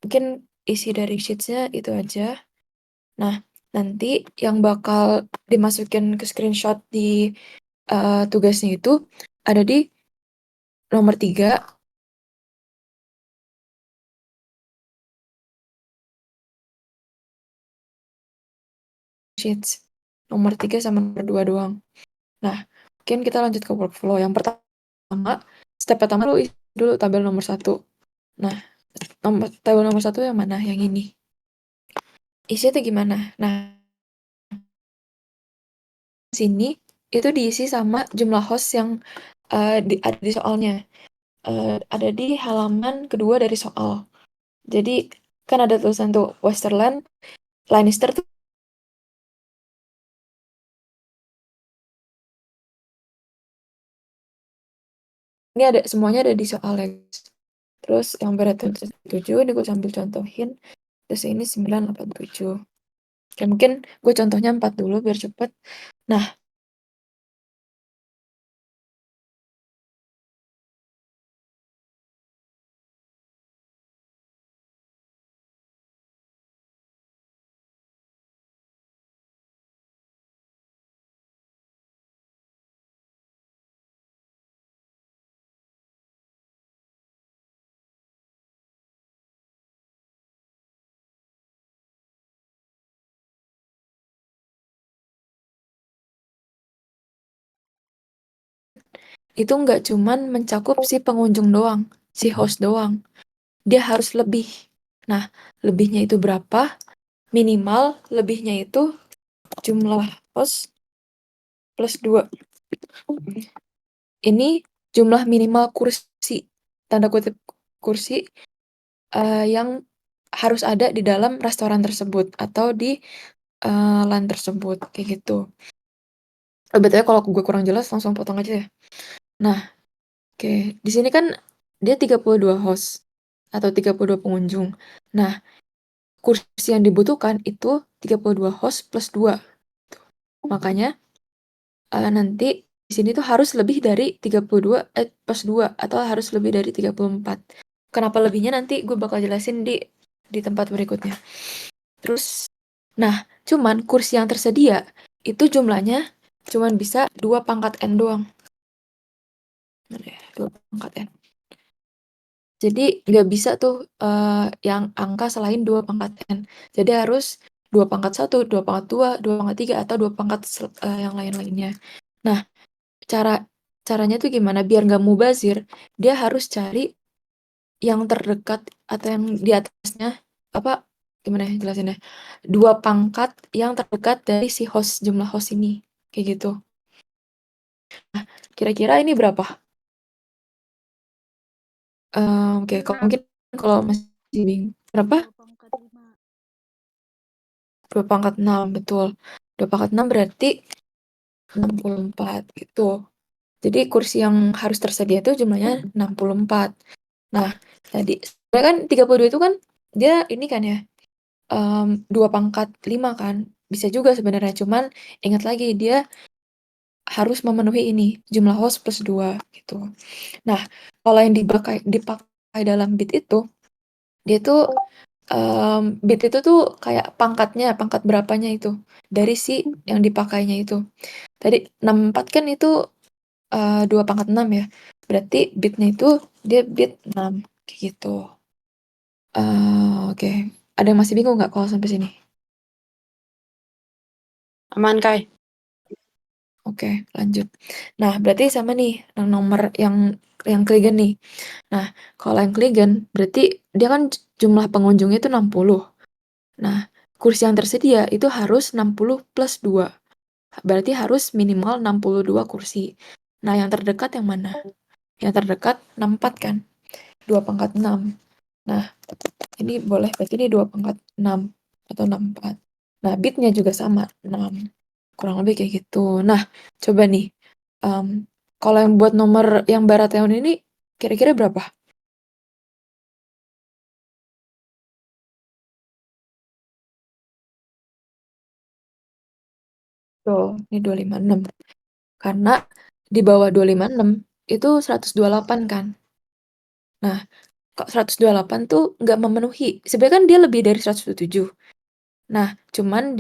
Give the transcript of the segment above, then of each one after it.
mungkin isi dari sheets-nya itu aja. Nah, nanti yang bakal dimasukin ke screenshot di tugasnya itu ada di nomor 3 sheets. Nomor 3 sama nomor 2 doang. Nah, mungkin kita lanjut ke workflow. Yang pertama, step pertama lu isi dulu tabel nomor 1. Nah, tabel nomor 1 yang mana? Yang ini. Isi itu gimana? Nah, sini itu diisi sama jumlah host yang ada di soalnya. Ada di halaman kedua dari soal. Jadi kan ada tulisan tuh Westerland, Lannister tuh ini ada semuanya ada di soal ya, guys. Terus yang berat 7 ini gue sambil contohin. Terus ini 987. Oke, mungkin gue contohnya 4 dulu biar cepet. Nah, itu nggak cuman mencakup si pengunjung doang, si host doang. Dia harus lebih. Nah, lebihnya itu berapa? Minimal lebihnya itu jumlah host plus 2. Ini jumlah minimal kursi, tanda kutip kursi yang harus ada di dalam restoran tersebut atau di LAN tersebut, kayak gitu. BTW kalau gue kurang jelas langsung potong aja ya. Nah, oke. Di sini kan dia 32 host atau 32 pengunjung. Nah, kursi yang dibutuhkan itu 32 host plus 2. Makanya nanti di sini tuh harus lebih dari 32 plus 2 atau harus lebih dari 34. Kenapa lebihnya nanti gue bakal jelasin di tempat berikutnya. Terus, nah, cuman kursi yang tersedia itu jumlahnya cuman bisa 2 pangkat N doang. Mana ya? 2 pangkat N. Jadi nggak bisa tuh yang angka selain 2 pangkat N. Jadi harus 2 pangkat 1, 2 pangkat 2, 2 pangkat 3, atau 2 pangkat yang lain-lainnya. Nah, cara caranya tuh gimana? Biar nggak mubazir, dia harus cari yang terdekat atau yang di atasnya, apa, gimana ya jelasinnya? 2 pangkat yang terdekat dari si host, jumlah host ini. Kayak gitu. Nah, kira-kira ini berapa? Oke, kalau mungkin kalau masih bingung. Berapa? 2 pangkat 6, betul. 2 pangkat 6 berarti 64 gitu. Jadi kursi yang harus tersedia itu jumlahnya 64. Nah, tadi sebenarnya kan 32 itu kan dia ini kan ya, 2 pangkat 5 kan. Bisa juga sebenarnya, cuman ingat lagi dia harus memenuhi ini, jumlah host plus 2 gitu. Nah, kalau yang dipakai dalam bit itu, dia tuh bit itu tuh kayak pangkatnya, pangkat berapanya itu dari si yang dipakainya itu. Tadi 64 kan itu 2 pangkat 6 ya. Berarti bitnya itu dia bit 6 kayak gitu. Oke. Ada yang masih bingung nggak kalau sampai sini? Aman, Kai. Oke, lanjut. Nah, berarti sama nih yang nomor yang Kligen nih. Nah, kalau yang Kligen berarti dia kan jumlah pengunjungnya itu 60. Nah, kursi yang tersedia itu harus 60 plus 2. Berarti harus minimal 62 kursi. Nah, yang terdekat yang mana? Yang terdekat 64 kan? 2 pangkat 6. Nah, ini boleh, berarti ini 2 pangkat 6 atau 64. Nah, bitnya juga sama, 6. Kurang lebih kayak gitu. Nah, coba nih. em, kalau yang buat nomor yang Baratheon ini, kira-kira berapa? Tuh, ini 256. Karena di bawah 256 itu 128 kan. Nah, kok 128 tuh nggak memenuhi. Sebenarnya kan dia lebih dari 127. Nah, cuman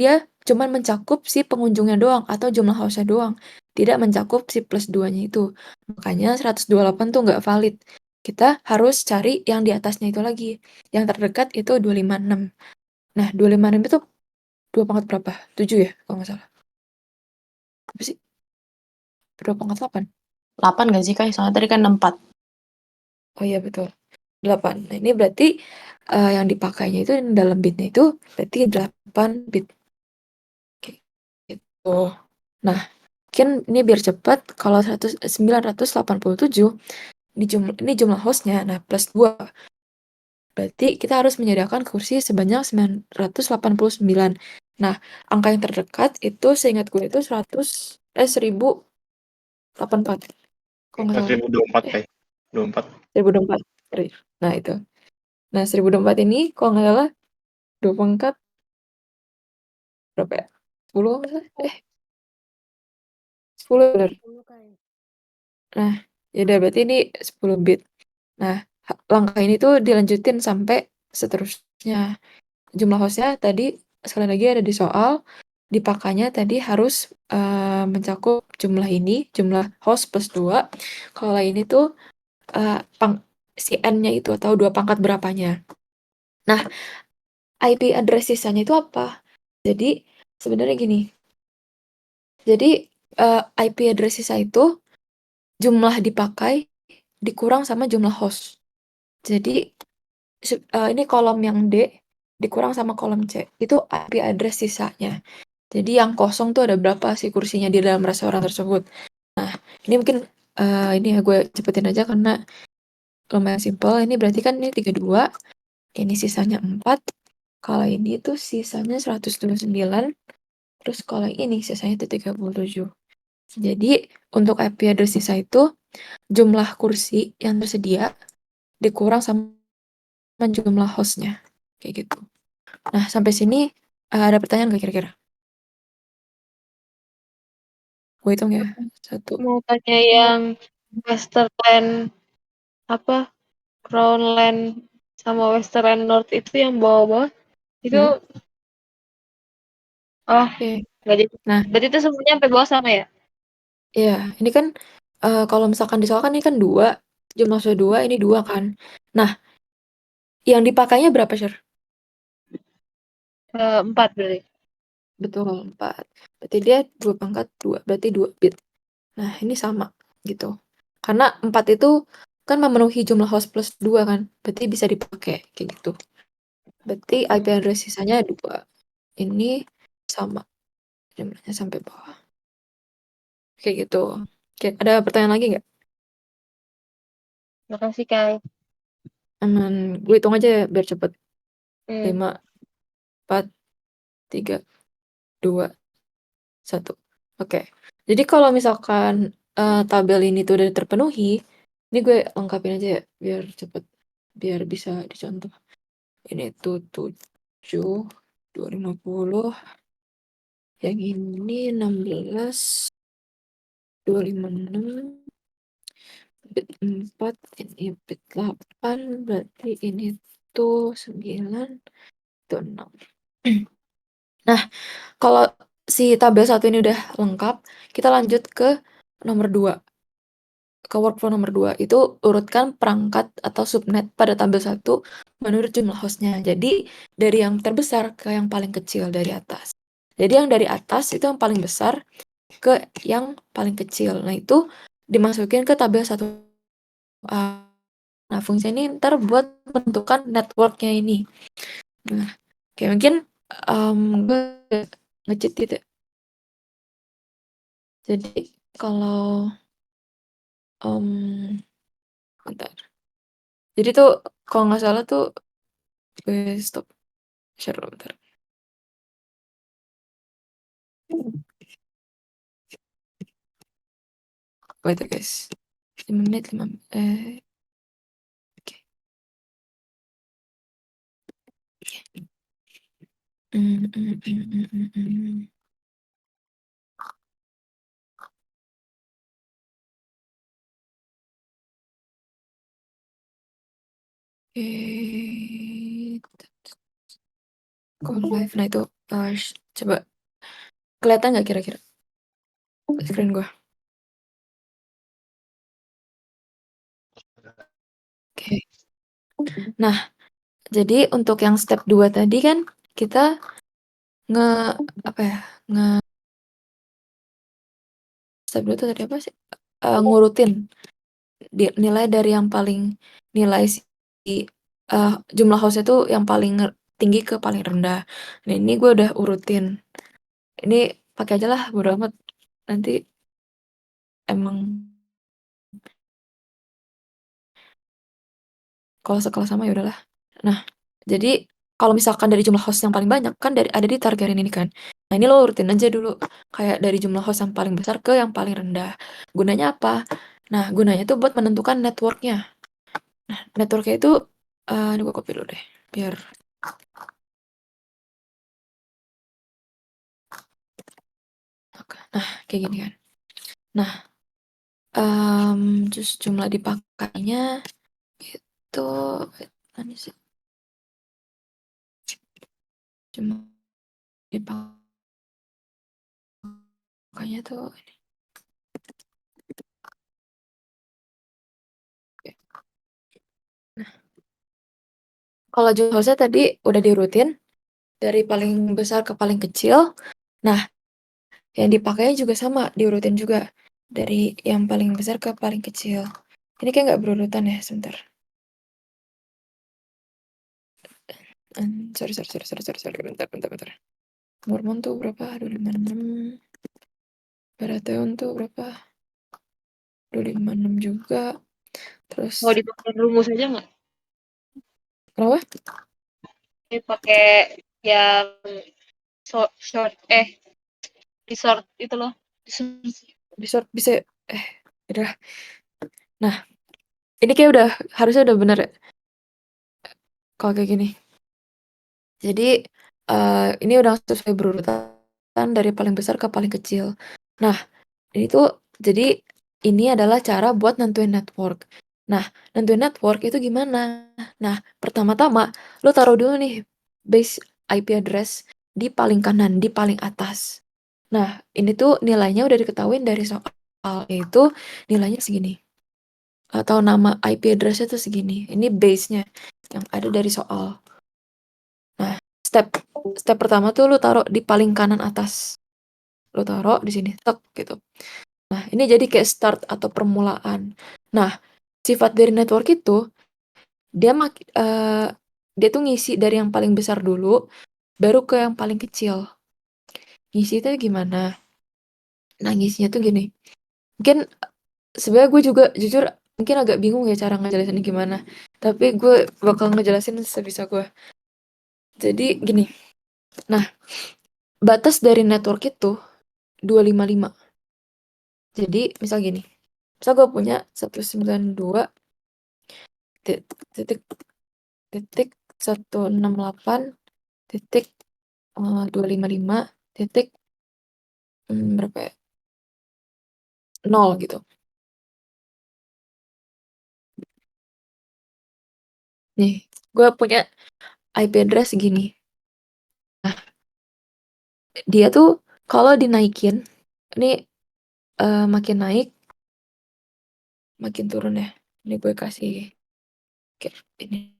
mencakup si pengunjungnya doang atau jumlah host-nya doang, tidak mencakup si plus 2-nya itu. Makanya 128 tuh nggak valid. Kita harus cari yang di atasnya itu lagi. Yang terdekat itu 256. Nah, 256 itu 2 pangkat berapa? 7 ya, kalau nggak salah. Apa sih? 2 pangkat 8? 8 nggak sih, Kak? Soalnya tadi kan 64. Oh iya betul, 8. Nah, ini berarti yang dipakainya itu dalam bitnya itu berarti 8 bit. Kayak gitu. Nah, mungkin ini biar cepat, kalau 987 ini jumlah hostnya, nah plus 2. Berarti kita harus menyediakan kursi sebanyak 989. Nah, angka yang terdekat itu seingat gue itu 1084. Kalau nggak salah. 1024 Eh, kayak 24. 1024. Nah, itu. Nah, 1024 ini kalau nggak salah 2 pangkat berapa ya? 10 kalau nggak salah. 10 bener. Nah, ya udah berarti ini 10 bit. Nah, langkah ini tuh dilanjutin sampai seterusnya. Jumlah hostnya tadi sekali lagi ada di soal, dipakainya tadi harus mencakup jumlah ini, jumlah host plus 2. Kalau ini tuh eh, pang si n-nya itu atau 2 pangkat berapanya. Nah, IP address sisanya itu apa? Jadi sebenarnya gini. Jadi IP address sisa itu jumlah dipakai dikurang sama jumlah host. Jadi ini kolom yang D dikurang sama kolom C. Itu IP address sisanya. Jadi yang kosong tuh ada berapa sih kursinya di dalam restoran tersebut. Nah, ini mungkin ini ya gue cepetin aja karena lumayan simpel. Ini berarti kan ini 32, ini sisanya 4. Kalau ini tuh sisanya 129. Terus kalau ini sisanya itu 37. Jadi untuk IP address sisa itu jumlah kursi yang tersedia dikurang sama jumlah hostnya. Kayak gitu. Nah, sampai sini ada pertanyaan nggak kira-kira? Gue hitung ya. 1, Mau tanya yang Westerland apa Crownland sama Western North itu yang bawah-bawah itu hmm, oh oke. nggak jadi. Nah, Berarti itu semuanya sampai bawah sama ya? iya, ini kan kalau misalkan di soal kan ini kan 2, jumlah sudah 2, ini 2 kan. Nah, yang dipakainya berapa, Sher? 4 berarti. Betul, 4. Berarti dia 2 pangkat 2, berarti 2 bit. Nah, ini sama gitu. Karena 4 itu kan memenuhi jumlah host plus 2 kan, berarti bisa dipakai kayak gitu. Berarti IP address sisanya 2. Ini sama jumlahnya sampai bawah. Kayak gitu. Oke, ada pertanyaan lagi nggak? Makasih Kai. Aman, gue hitung aja ya biar cepet. Hmm. 5, 4, 3, 2, 1. Oke. Jadi kalau misalkan tabel ini tuh udah terpenuhi, ini gue lengkapin aja ya biar cepet, biar bisa dicontoh. Ini tuh 7, 250, yang ini 16, 256, bit 4, ini bit 8, berarti ini tuh 9, itu 6. Nah, kalau si tabel 1 ini udah lengkap, kita lanjut ke nomor 2. Ke workflow nomor 2 itu urutkan perangkat atau subnet pada tabel 1 menurut jumlah hostnya. Jadi dari yang terbesar ke yang paling kecil dari atas. Jadi yang dari atas itu yang paling besar ke yang paling kecil. Nah, itu dimasukin ke tabel 1A. Nah, fungsi ini ntar buat menentukan networknya ini. Nah, kayak mungkin gue nge-cheat gitu ya. Jadi kalau bentar. Jadi tuh kalau nggak salah tuh gue stop share dulu bentar. Wait ya guys. 5 menit, 5 menit. Oke. Mm, mm, mm, mm, mm, mm. Oke. Go live. Nah itu coba kelihatan nggak kira-kira screen gue? Oke. Nah, jadi untuk yang step 2 tadi kan kita nge apa ya? Step 2 itu tadi apa sih? Ngurutin nilai dari yang paling nilai si jumlah host itu yang paling tinggi ke paling rendah. Nah, ini gue udah urutin. Ini pakai aja lah, bodo amat. Nanti emang kalau sekelas sama ya udahlah. Nah, jadi kalau misalkan dari jumlah host yang paling banyak kan ada di targetin ini kan. Nah, ini lo urutin aja dulu kayak dari jumlah host yang paling besar ke yang paling rendah. Gunanya apa? Nah, gunanya tuh buat menentukan networknya. Nah, networknya itu ini gue copy dulu deh biar nah kayak gini kan. Nah, terus jumlah dipakainya itu mana sih? Jumlah dipakainya tuh kalau jumlah hostnya tadi udah dirutin dari paling besar ke paling kecil. Nah, yang dipakai juga sama, diurutin juga dari yang paling besar ke paling kecil. Ini kayak nggak berurutan ya, sebentar. Sorry, bentar. Mormon tuh berapa? 256. Baratheon tuh berapa? 256 juga. Terus, Mau dipakai rumus aja nggak? kenapa? Pakai yang short di short itu loh. Di short bisa, udah. Nah, ini kayak udah, harusnya udah bener ya, kalau kayak gini. Jadi, ini udah sesuai berurutan dari paling besar ke paling kecil. Nah, ini tuh jadi ini adalah cara buat nentuin network. Nah, nentuin network itu gimana? Nah, pertama-tama lo taruh dulu nih base IP address di paling kanan, di paling atas. Nah, ini tuh nilainya udah diketahuin dari soal, yaitu nilainya segini. Atau nama IP address-nya tuh segini. Ini base-nya yang ada dari soal. Nah, step pertama tuh lu taruh di paling kanan atas. Lu taruh di sini, tek gitu. Nah, ini jadi kayak start atau permulaan. Nah, sifat dari network itu dia dia tuh ngisi dari yang paling besar dulu, baru ke yang paling kecil. Ngisi itu gimana? Nah, ngisinya tuh gini. Mungkin sebenarnya gue juga jujur mungkin agak bingung ya cara ngejelasinnya gimana. Tapi gue bakal ngejelasin sebisa gue. Jadi gini. Nah, batas dari network itu 255. Jadi, misal gini. Misal gue punya 192 titik titik 168 titik 255 titik berapa ya? 0 gitu. Nih, gue punya IP address segini. Nah, dia tuh kalau dinaikin, ini makin naik, makin turun ya. Ini gue kasih kayak ini.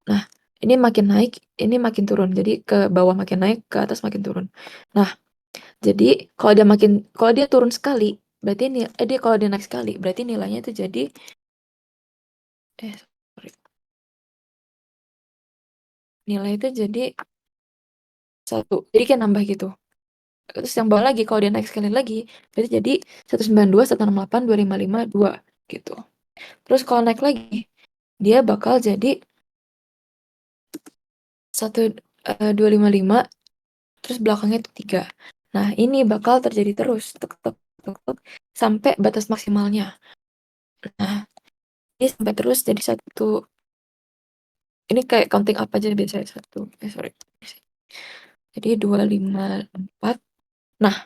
Nah, ini makin naik, ini makin turun. Jadi ke bawah makin naik, ke atas makin turun. Nah, jadi kalau dia turun sekali, berarti dia kalau dia naik sekali, berarti nilainya itu jadi sorry. Nilai itu jadi 1. Jadi kayak nambah gitu. Terus yang bawah lagi kalau dia naik sekali lagi, berarti jadi 192, 168, 255, 2 gitu. Terus kalau naik lagi, dia bakal jadi 255, terus belakangnya itu 3. Nah, ini bakal terjadi terus tek, tek, tek, tek, sampai batas maksimalnya. Nah, ini sampai terus jadi 1. Ini kayak counting up aja biasanya 1. Sorry. Jadi 254. Nah,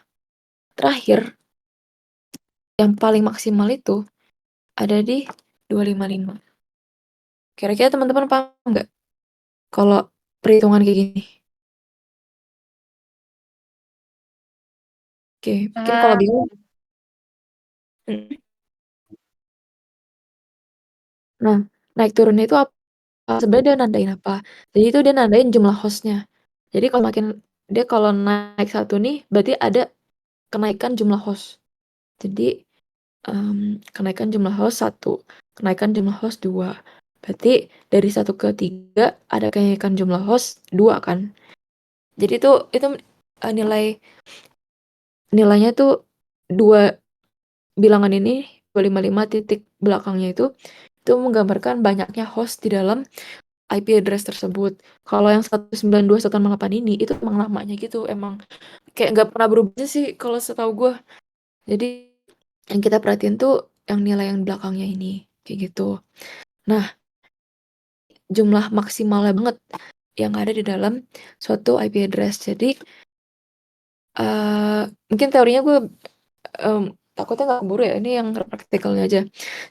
terakhir yang paling maksimal itu ada di 255. Kira-kira teman-teman paham nggak kalau perhitungan kayak gini? Oke, mungkin kalau Ah, bingung. Mm. Nah, naik turunnya itu apa? Sebenarnya dia nandain apa? Jadi itu dia nandain jumlah hostnya. Jadi kalau naik satu nih, berarti ada kenaikan jumlah host. Jadi kenaikan jumlah host satu, kenaikan jumlah host dua. Berarti dari satu ke tiga ada kenaikan jumlah host dua kan? Jadi itu nilainya tuh dua bilangan ini 255 titik belakangnya itu menggambarkan banyaknya host di dalam IP address tersebut. Kalau yang 192.168 ini itu emang lamanya gitu, emang kayak nggak pernah berubah sih kalau setahu gue. Jadi yang kita perhatiin tuh yang nilai yang belakangnya ini kayak gitu. Nah, jumlah maksimalnya banget yang ada di dalam suatu IP address. Jadi mungkin teorinya gue em, takutnya nggak keburu ya. Ini yang praktikalnya aja.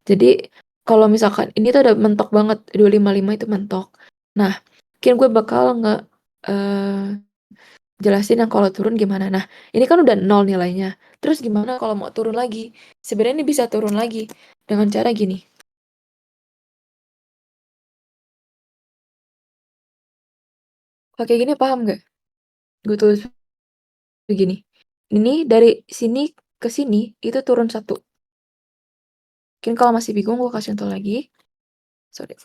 Jadi kalau misalkan ini tuh udah mentok banget 255 itu mentok. Nah, mungkin gue bakal nggak eh, jelasin yang kalau turun gimana. Nah, ini kan udah nol nilainya. Terus gimana kalau mau turun lagi? Sebenarnya ini bisa turun lagi dengan cara gini. Kalau kayak gini paham nggak? Gue tulis begini. Ini dari sini ke sini itu turun satu. Mungkin kalau masih bingung gue kasih contoh lagi. Sorry.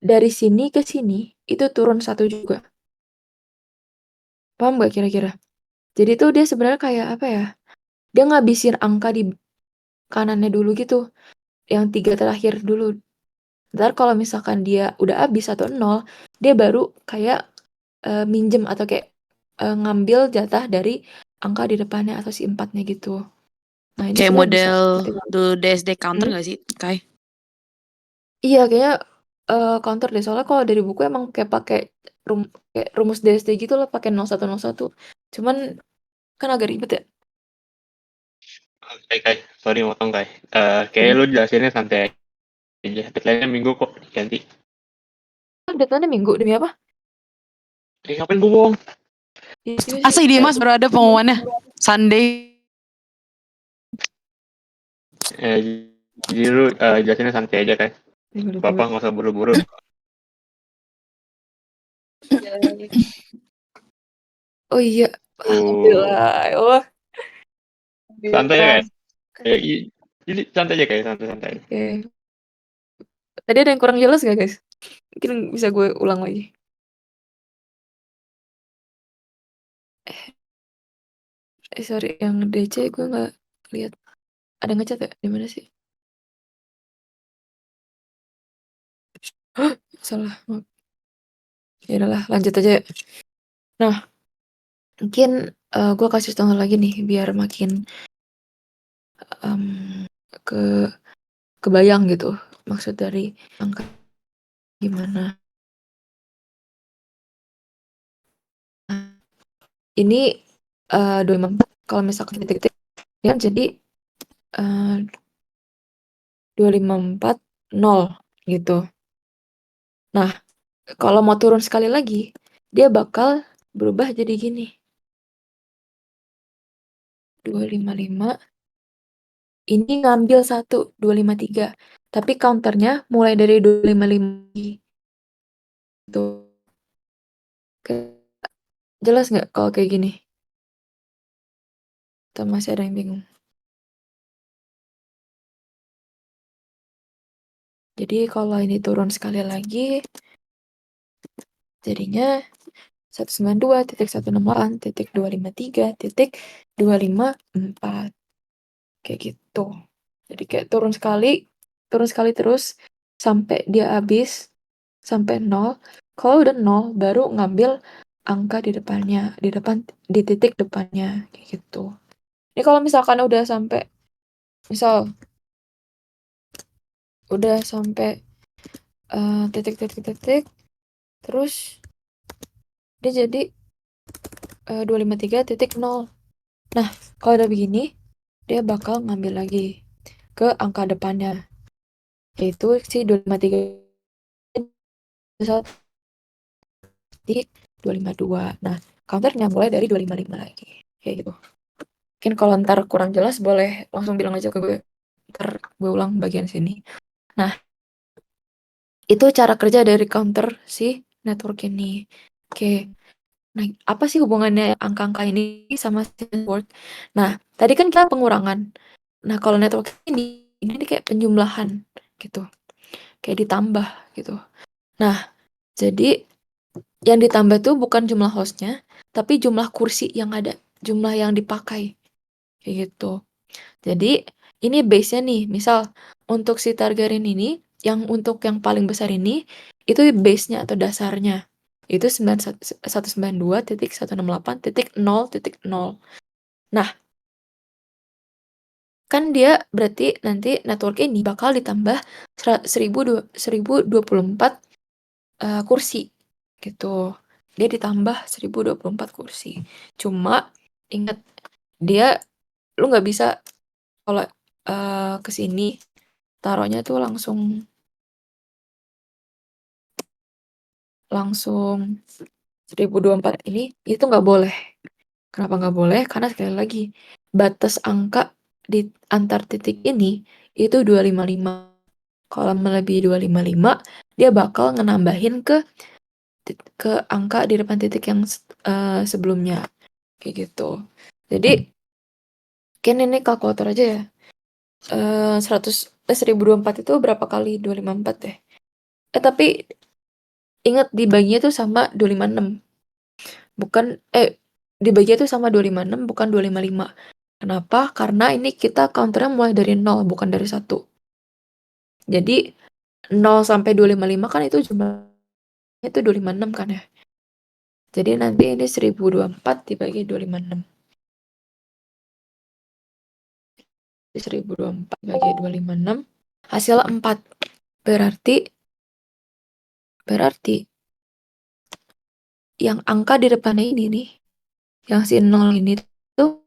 Dari sini ke sini itu turun satu juga. Paham nggak kira-kira? Jadi tuh dia sebenarnya kayak apa ya? Dia ngabisin angka di kanannya dulu gitu. Yang tiga terakhir dulu. Ntar kalau misalkan dia udah habis atau nol, dia baru kayak minjem atau kayak ngambil jatah dari angka di depannya atau si empatnya gitu. Nah ini Kayak sebenarnya bisa model ketika dulu DSD counter Hmm? nggak sih, Kai? Iya kayaknya counter deh. Soalnya kalau dari buku emang kayak pakai kayak rumus DSD gitu lah, pakai 0101. Cuman kan agak ribet ya. Kai, sorry motong Kai. Kayaknya Hmm. lu jelasinnya santai aja. Deadline-nya minggu kok ganti. Deadline-nya minggu demi apa? Ngapain gue bohong? Iya sih. Asli dia mas baru ada pengumumannya Sunday. Jadi lu jelasinnya santai aja Kai. Tunggu, Bapak tunggu. nggak usah buru-buru. Oh iya, Tuh, alhamdulillah. Oh, santai ya alhamdulillah. Kai. Jadi santai aja Kai, santai-santai. oke. Tadi ada yang kurang jelas gak guys? Mungkin bisa gue ulang lagi. Sorry, yang DC gue nggak lihat. Ada ngechat ya? Di mana sih? Salah. Maaf. Ya udahlah, lanjut aja. Ya. Nah, mungkin gue kasih contoh lagi nih biar makin em, ke kebayang gitu maksud dari angka gimana. Nah, ini 254 kalau misalkan titik-titik ya jadi 2540 gitu. Nah, kalau mau turun sekali lagi, dia bakal berubah jadi gini. 255 ini ngambil 1, 253. Tapi counternya mulai dari 255 gitu. Jelas nggak kalau kayak gini? Atau masih ada yang bingung? Jadi kalau ini turun sekali lagi, jadinya 192.168.253.254 kayak gitu. Jadi kayak turun sekali terus sampai dia habis sampai nol. Kalau udah nol baru ngambil angka di depannya, di titik depannya kayak gitu. Ini kalau misalkan misal udah sampai titik terus dia jadi 253.0. Nah, kalau udah begini dia bakal ngambil lagi ke angka depannya, yaitu si 253 di 252. Nah, counternya mulai dari 255 lagi. Kayak gitu. Mungkin kalau ntar kurang jelas boleh langsung bilang aja ke gue. Ntar gue ulang bagian sini. Nah, itu cara kerja dari counter si network ini. Oke. Nah, apa sih hubungannya angka-angka ini sama si network? Nah, tadi kan kita pengurangan. Nah, kalau network ini kayak penjumlahan gitu. Kayak ditambah gitu. Nah, jadi yang ditambah tuh bukan jumlah hostnya, tapi jumlah kursi yang ada, jumlah yang dipakai, kayak gitu. Jadi ini base-nya nih, misal untuk si Targaryen ini, yang untuk yang paling besar ini, itu base-nya atau dasarnya. Itu 192.168.0.0. Nah, kan dia berarti nanti network ini bakal ditambah 1024 kursi gitu. Dia ditambah 1024 kursi. Cuma ingat dia lu nggak bisa kalau ke sini taruhnya tuh langsung langsung 1024 ini itu nggak boleh. Kenapa nggak boleh? Karena sekali lagi batas angka di antar titik ini itu 255. Kalau melebihi 255 dia bakal ngenambahin ke angka di depan titik yang sebelumnya kayak gitu. Jadi mungkin ini kalkulator aja ya. 1024 itu berapa kali 254 deh. Tapi ingat dibaginya tuh sama 256. Bukan dibaginya tuh sama 256 bukan 255. Kenapa? Karena ini kita counternya mulai dari 0 bukan dari 1. Jadi 0 sampai 255 kan itu jumlahnya itu 256 kan ya. Jadi nanti ini 1024 dibagi 256. 1024 bagi 256 hasil 4. Berarti yang angka di depannya ini nih, yang si 0 ini tuh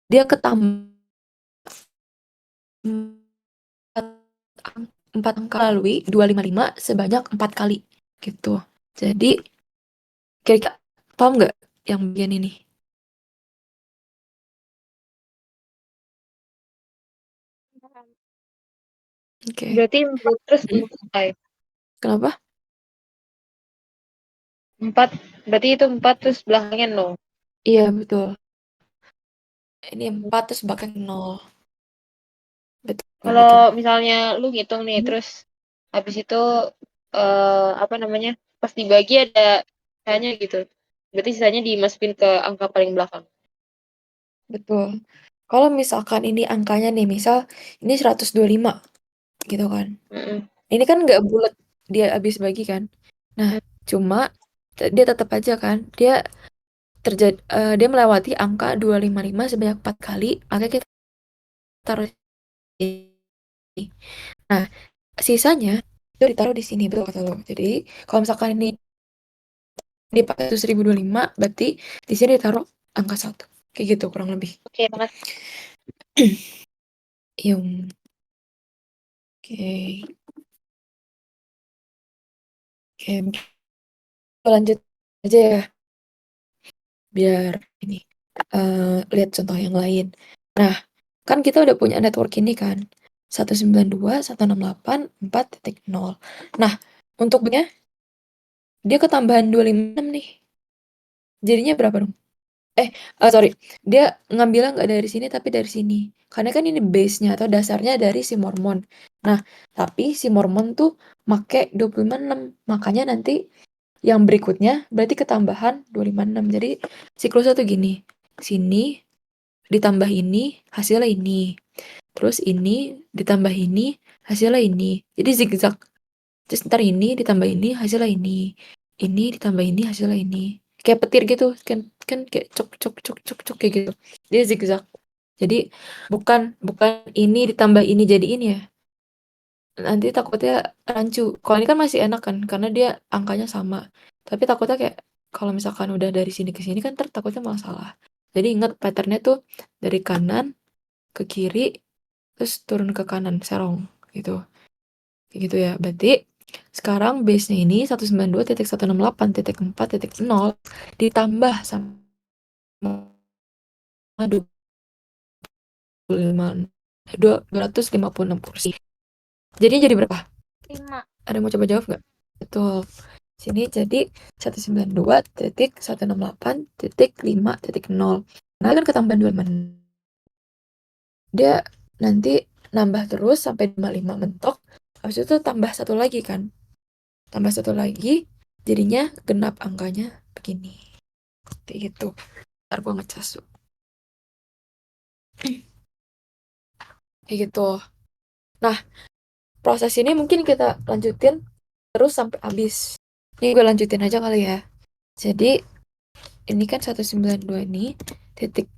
dia ketambah 4 angka lalui 255 sebanyak 4 kali gitu. Jadi kira-kira paham nggak yang bagian ini? Oke. Berarti 4 terus Hmm. 4. Kenapa? 4, berarti itu 4 terus belakangnya 0. Iya betul. Ini 4 terus bahkan 0. Betul Kalau betul. misalnya lu ngitung nih, Hmm. terus habis itu apa namanya? Pas dibagi ada sisanya gitu. Berarti sisanya dimasukin ke angka paling belakang. Betul. Kalau misalkan ini angkanya nih, misal ini 125 gitu kan. Mm-mm. Ini kan nggak bulat dia habis bagi kan. Nah, Mm. cuma dia tetap aja kan. Dia melewati angka 255 sebanyak 4 kali, maka kita taruh ini. Nah, sisanya itu ditaruh di sini betul kata lo. Jadi, kalau misalkan ini dipakai itu 1025, berarti di sini ditaruh angka 1. Kayak gitu kurang lebih. Oke, makasih. Yung. Oke. Oke, mungkin lanjut aja ya biar ini lihat contoh yang lain. Nah, kan kita udah punya network ini kan. 192.168.4.0. Nah, untuk dia ketambahan 256 nih. Jadinya berapa dong? Sorry. Dia ngambilnya nggak dari sini tapi dari sini. Karena kan ini base-nya atau dasarnya dari si Mormon. Nah, tapi si Mormon tuh make 256. Makanya nanti yang berikutnya berarti ketambahan 256. Jadi siklusnya tuh gini. Sini ditambah ini, hasilnya ini. Terus ini ditambah ini, hasilnya ini. Jadi zigzag. Terus ntar ini ditambah ini, hasilnya ini. Ini ditambah ini, hasilnya ini. Kayak petir gitu. Kan kayak cok cok cok cok cok kayak gitu. Dia zigzag. Jadi bukan bukan ini ditambah ini jadi ini ya. Nanti takutnya rancu. Kalau ini kan masih enak kan karena dia angkanya sama. Tapi takutnya kayak kalau misalkan udah dari sini ke sini kan takutnya malah salah. Jadi ingat patternnya tuh dari kanan ke kiri, terus turun ke kanan, serong, gitu. Kayak gitu ya. Berarti sekarang base-nya ini 192.168.4.0 ditambah sama 256 kursi. Jadi berapa? 5. Ada yang mau coba jawab nggak? Betul. Sini jadi 192.168.5.0. Nah, kan ketambahan 2 dia nanti nambah terus sampai 55 mentok. Habis itu tambah satu lagi kan. Tambah satu lagi, jadinya genap angkanya begini. Kayak gitu. Ntar gue ngecas. Kayak gitu. Nah, proses ini mungkin kita lanjutin terus sampai habis. Ini gue lanjutin aja kali ya. Jadi, ini kan 192 ini titik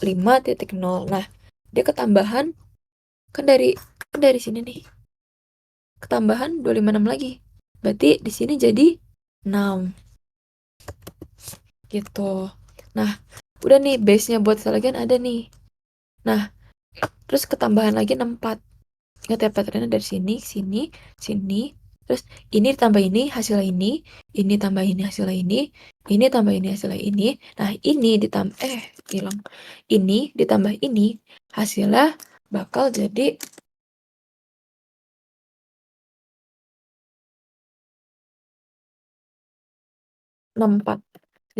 5.0. Nah, dia ketambahan kan dari sini nih. Ketambahan 256 lagi. Berarti di sini jadi 6. Gitu. Nah, udah nih base-nya buat selegan ada nih. Nah, terus ketambahan lagi 64. Ingat ya patternnya dari sini, sini, sini. Terus ini ditambah ini hasilnya ini tambah ini hasilnya ini tambah ini hasilnya ini. Nah, ini ditambah hilang. Ini ditambah ini hasilnya bakal jadi 64.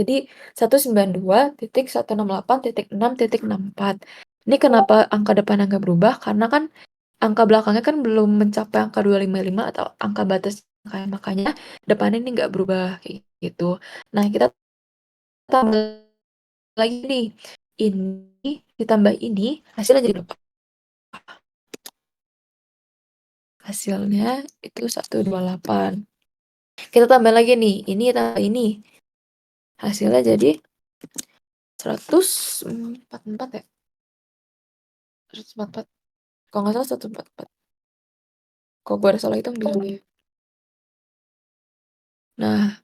Jadi 192.168.6.64. Ini kenapa angka depannya nggak berubah? Karena kan angka belakangnya kan belum mencapai angka 255 atau angka batas angkanya. Makanya depannya ini nggak berubah kayak gitu. Nah, kita tambah lagi nih. Ini ditambah ini hasilnya jadi berapa? Hasilnya itu 128. Kita tambah lagi nih. Ini tambah ini. Hasilnya jadi 144 ya? 144. Kalau nggak salah 144. Kalau gue ada salah itu bilang ya. Nah,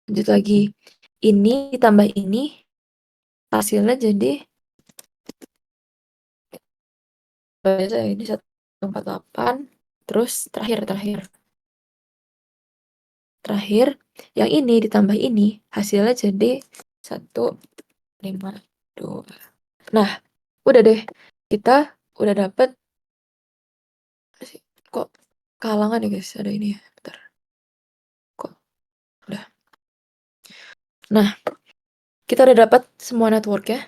lanjut lagi. Ini ditambah ini hasilnya jadi biasa ini 148. Terus terakhir yang ini ditambah ini hasilnya jadi 152. Nah, udah deh, kita udah dapet kok kehalangan ya guys, ada ini ya, bentar. Kok udah. Nah, kita udah dapat semua network ya.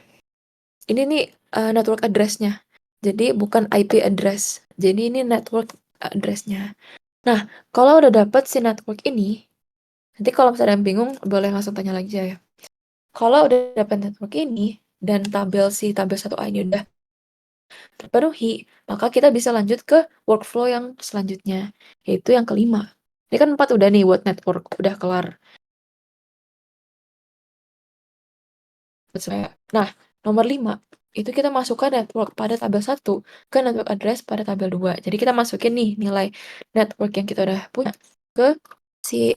Ini nih network address-nya. Jadi bukan IP address. Jadi ini network address-nya. Nah, kalau udah dapet si network ini, nanti kalau misalnya yang bingung boleh langsung tanya lagi aja ya. Kalau udah dapet network ini dan tabel 1A ini udah terpenuhi, maka kita bisa lanjut ke workflow yang selanjutnya, yaitu yang kelima. Ini kan 4 udah nih buat network, udah kelar. Nah, nomor 5, itu kita masukkan network pada tabel 1 ke network address pada tabel 2. Jadi kita masukin nih nilai network yang kita udah punya ke si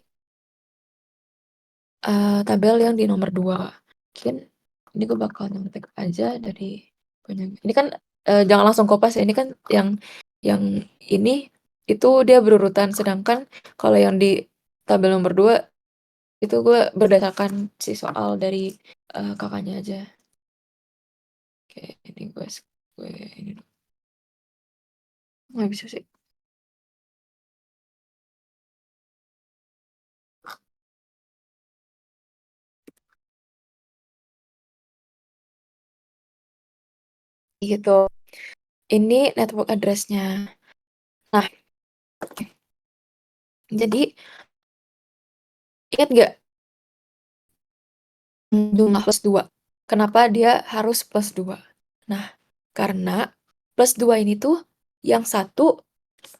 tabel yang di nomor 2. Mungkin ini gue bakal ngetik aja dari ini kan jangan langsung kopas ya. Ini kan yang ini itu dia berurutan, sedangkan kalau yang di tabel nomor 2 itu gue berdasarkan si soal dari kakaknya aja. Oke, ini gue ini nggak bisa sih. Gitu. Ini network address-nya. Nah, jadi ingat nggak jumlah plus 2? Kenapa dia harus plus 2? Nah, karena plus 2 ini tuh yang satu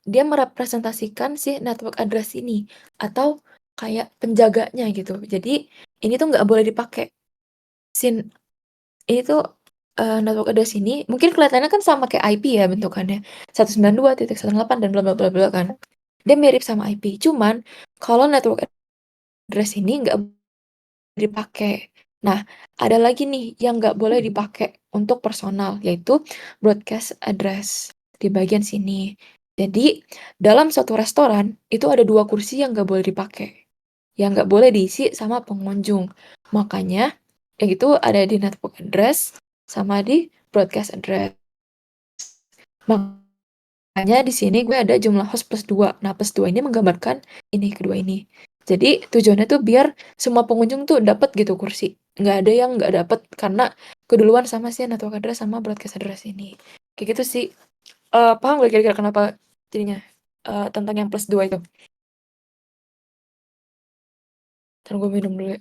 dia merepresentasikan si network address ini atau kayak penjaganya gitu. Jadi ini tuh nggak boleh dipakai. Ini tuh network address ini mungkin kelihatannya kan sama kayak IP ya bentukannya. 192.168 dan bla bla bla bla kan. Dia mirip sama IP. Cuman kalau network address ini nggak dipakai. Nah, ada lagi nih yang nggak boleh dipakai untuk personal, yaitu broadcast address di bagian sini. Jadi, dalam suatu restoran itu ada 2 kursi yang nggak boleh dipakai, yang nggak boleh diisi sama pengunjung. Makanya, yang itu ada di network address sama di broadcast address. Makanya di sini gue ada jumlah host plus 2. Nah, plus 2 ini menggambarkan ini, kedua ini. Jadi tujuannya tuh biar semua pengunjung tuh dapat gitu kursi. Nggak ada yang nggak dapat karena keduluan sama si network address sama broadcast address ini. Kayak gitu sih. Paham gak kira-kira kenapa jadinya tentang yang plus 2 itu? Ntar gue minum dulu ya.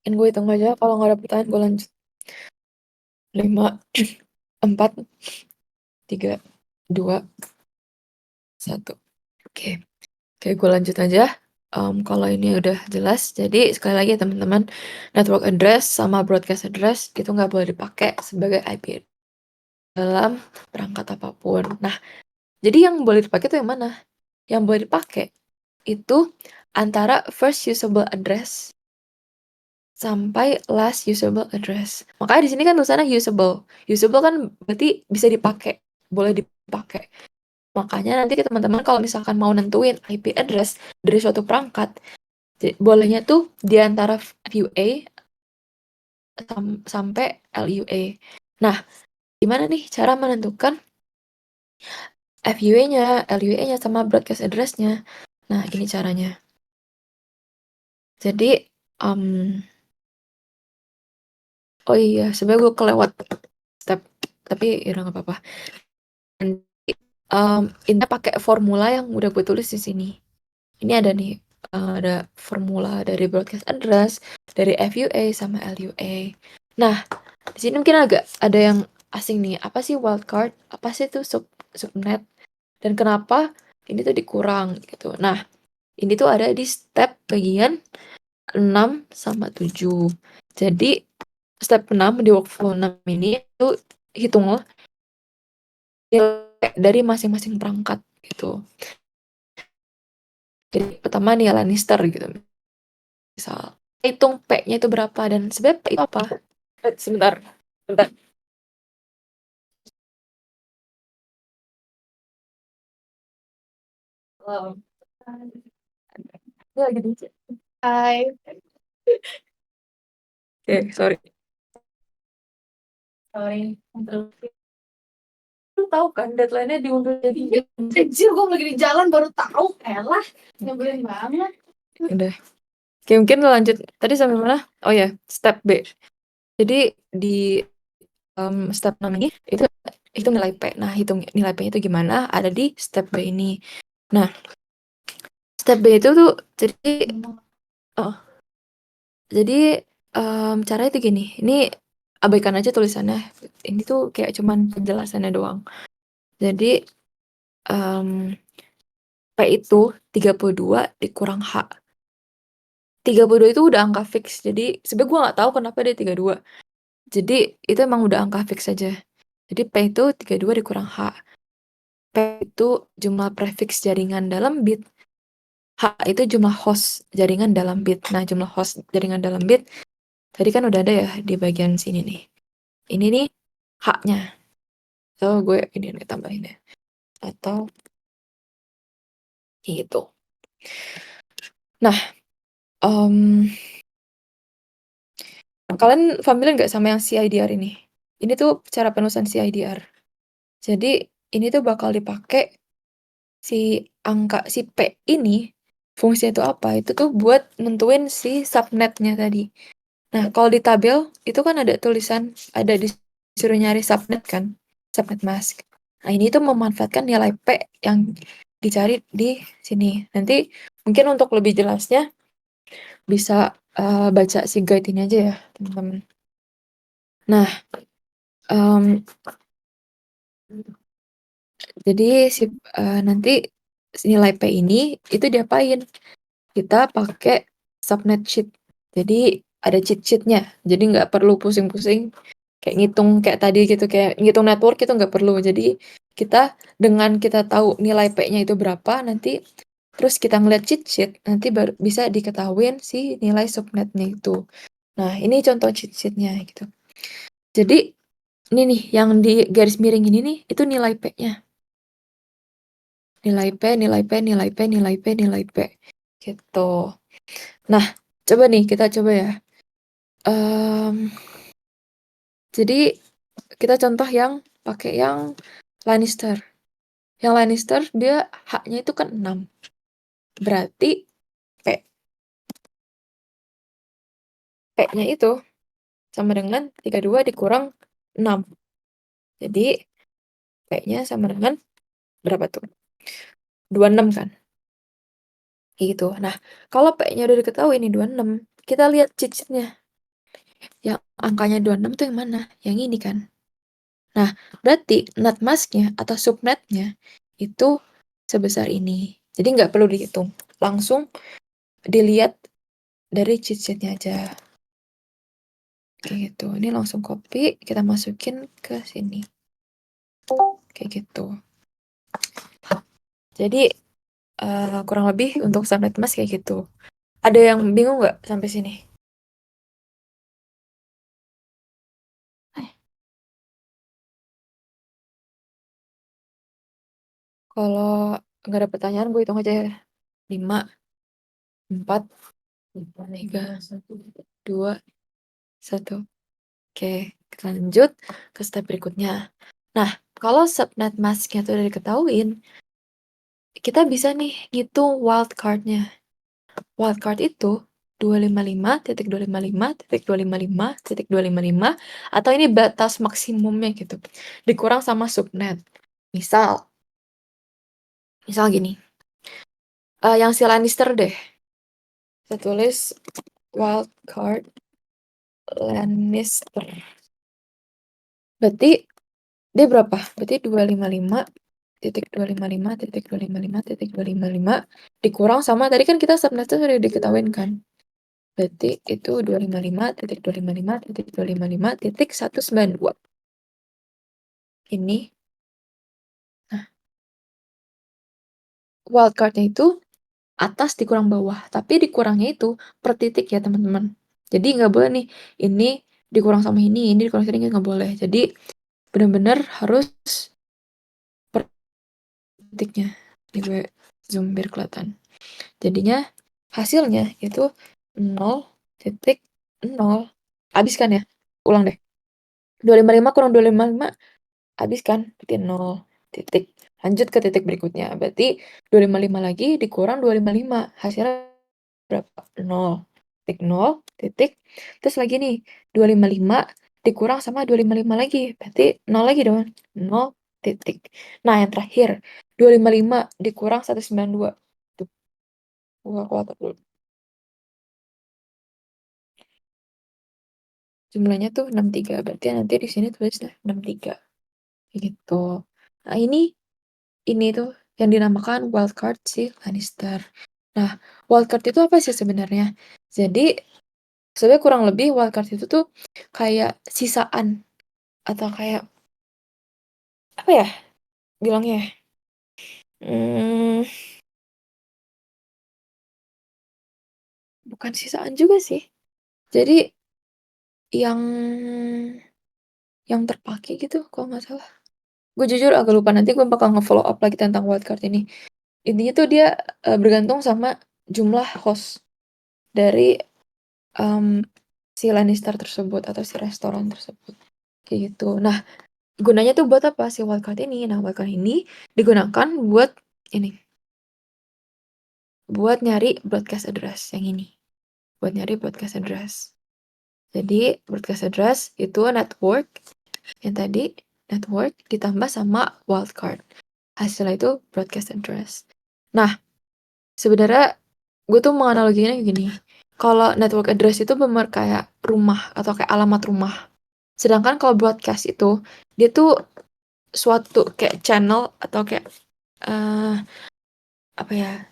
Kan gue hitung aja, kalau nggak ada pertanyaan gue lanjut. 5, 4, 3, 2, 1. Oke. Oke, gue lanjut aja. Kalau ini udah jelas, jadi sekali lagi ya teman-teman, network address sama broadcast address itu nggak boleh dipakai sebagai IP dalam perangkat apapun. Nah, jadi yang boleh dipakai itu yang mana? Yang boleh dipakai itu antara first usable address sampai last usable address. Makanya di sini kan tulisannya usable. Usable kan berarti bisa dipakai, boleh dipakai. Makanya nanti teman-teman kalau misalkan mau nentuin IP address dari suatu perangkat, bolehnya tuh di antara view A sampai LUA. Nah, gimana nih cara menentukan FUA-nya, LUA-nya sama broadcast address-nya? Nah, ini caranya. Jadi, oh iya, sebenarnya gue kelewat step, tapi ya udah nggak apa-apa. Ini pakai formula yang udah gue tulis di sini. Ini ada nih, ada formula dari broadcast address, dari FUA sama LUA. Nah, di sini mungkin agak ada yang asing nih. Apa sih wildcard? Apa sih itu subnet? Dan kenapa ini tuh dikurang gitu. Nah, ini tuh ada di step bagian 6 sama 7. Jadi, step 6 di workflow 6 ini itu hitunglah nilai dari masing-masing perangkat gitu. Jadi pertama nih Lannister gitu. Misal hitung P-nya itu berapa dan sebenarnya P itu apa? Sebentar. Wow. Ini lagi di chat. Hai. Oke, sorry. Lu tahu kan deadline-nya diundur jadi anjir, gue lagi di jalan baru tahu. Elah, nyebelin banget. Udah. Oke, mungkin lanjut. Tadi sampai mana? Oh ya, step B. Jadi di step 6 ini itu nilai P. Nah, hitung nilai P itu gimana? Ada di step B ini. Nah, step B itu tuh jadi caranya itu gini. Ini abaikan aja tulisannya. Ini tuh kayak cuman penjelasannya doang. Jadi P itu 32 dikurang H. 32 itu udah angka fix. Jadi sebenarnya gue nggak tahu kenapa dia 32. Jadi itu emang udah angka fix aja. Jadi P itu 32 dikurang H. P itu jumlah prefix jaringan dalam bit. H itu jumlah host jaringan dalam bit. Nah, jumlah host jaringan dalam bit tadi kan udah ada ya di bagian sini nih. Ini nih H-nya. So, gue ini nih tambahin ya. Atau gitu. Nah, kalian familiar nggak sama yang CIDR ini? Ini tuh cara penulisan CIDR. Jadi ini tuh bakal dipakai si P ini, fungsinya itu apa? Itu tuh buat nentuin si subnetnya tadi. Nah, kalau di tabel itu kan ada tulisan, ada disuruh nyari subnet kan, subnet mask. Nah, ini tuh memanfaatkan nilai P yang dicari di sini. Nanti mungkin untuk lebih jelasnya bisa baca si guide ini aja ya, teman-teman. Nah, jadi nanti nilai P ini itu diapain? Kita pakai subnet sheet. Jadi ada cheat sheetnya. Jadi nggak perlu pusing-pusing kayak ngitung kayak tadi gitu, kayak ngitung network itu nggak perlu. Jadi kita dengan kita tahu nilai P-nya itu berapa, nanti terus kita ngeliat cheat sheet, nanti baru bisa diketahuin si nilai subnetnya itu. Nah, ini contoh cheat sheet-nya gitu. Jadi ini nih yang di garis miring ini nih itu nilai P-nya. Nilai P, nilai P, nilai P, nilai P, nilai P. Gitu. Nah, coba nih kita coba ya. Jadi kita contoh yang pakai yang Lannister. Yang Lannister dia H-nya itu kan 6. Berarti P. P-nya itu sama dengan 32 dikurang 6. Jadi P-nya sama dengan berapa tuh? 26 kan? Kayak gitu. Nah, kalau P-nya udah diketahui ini 26, kita lihat cheat sheet-nya. Yang angkanya 26 tuh yang mana? Yang ini kan. Nah, berarti net mask-nya atau subnetnya itu sebesar ini. Jadi nggak perlu dihitung. Langsung dilihat dari cheat sheet-nya aja. Kayak gitu. Ini langsung copy, kita masukin ke sini. Kayak gitu. Jadi kurang lebih untuk subnet mask kayak gitu. Ada yang bingung nggak sampai sini? Kalau nggak ada pertanyaan, gue hitung aja ya. 5, 4, 3, 2, 1. Oke, kita lanjut ke step berikutnya. Nah, kalau subnet mask-nya tuh udah diketahuin, kita bisa nih ngitung wildcard-nya. Wildcard itu 255.255.255.255 atau ini batas maksimumnya gitu. Dikurang sama subnet. Misal gini. Yang si Lannister deh. Saya tulis wildcard Lannister. Berarti dia berapa? Berarti 255.255.255.255 dikurang sama tadi kan kita subnet itu sudah diketahuin kan. Berarti itu 255.255.255.192. Ini. Nah, wildcard-nya itu atas dikurang bawah, tapi dikurangnya itu per titik ya teman-teman. Jadi nggak boleh nih ini dikurang sama ini dikurang sama ini nggak boleh. Jadi benar-benar harus per titiknya. Ini gue zoom biar kelihatan. Jadinya hasilnya itu 0,0. Habis kan ya? Ulang deh. 255 kurang 255 habis kan? Berarti 0 titik. Lanjut ke titik berikutnya. Berarti 255 lagi dikurang 255. Hasilnya berapa? 0. Titik 0 titik. Terus lagi nih 255 dikurang sama 255 lagi. Berarti 0 lagi dong. 0 titik. Nah, yang terakhir 255 dikurang 192. Tuh. Gua kuat dulu. Jumlahnya tuh 63. Berarti nanti di sini tulisnya 63. Gitu. Nah, ini tuh yang dinamakan wildcard si Lannister. Nah, wildcard itu apa sih sebenarnya? Jadi, sebenarnya kurang lebih wildcard itu tuh kayak sisaan atau kayak apa ya bilangnya? Hmm, bukan sisaan juga sih. Jadi yang terpakai gitu, kalau nggak salah. Gue jujur agak lupa, nanti gue bakal nge-follow up lagi tentang wildcard ini. Intinya tuh dia bergantung sama jumlah host dari si Lannister tersebut atau si restoran tersebut. Kayak gitu. Nah, gunanya tuh buat apa si wildcard ini? Nah, wildcard ini digunakan buat ini. Buat nyari broadcast address yang ini. Buat nyari broadcast address. Jadi, broadcast address itu network yang tadi network ditambah sama wildcard. Hasilnya itu broadcast address. Nah, sebenarnya gue tuh menganaloginya gini. Kalau network address itu benar kayak rumah atau kayak alamat rumah. Sedangkan kalau broadcast itu dia tuh suatu kayak channel atau kayak apa ya?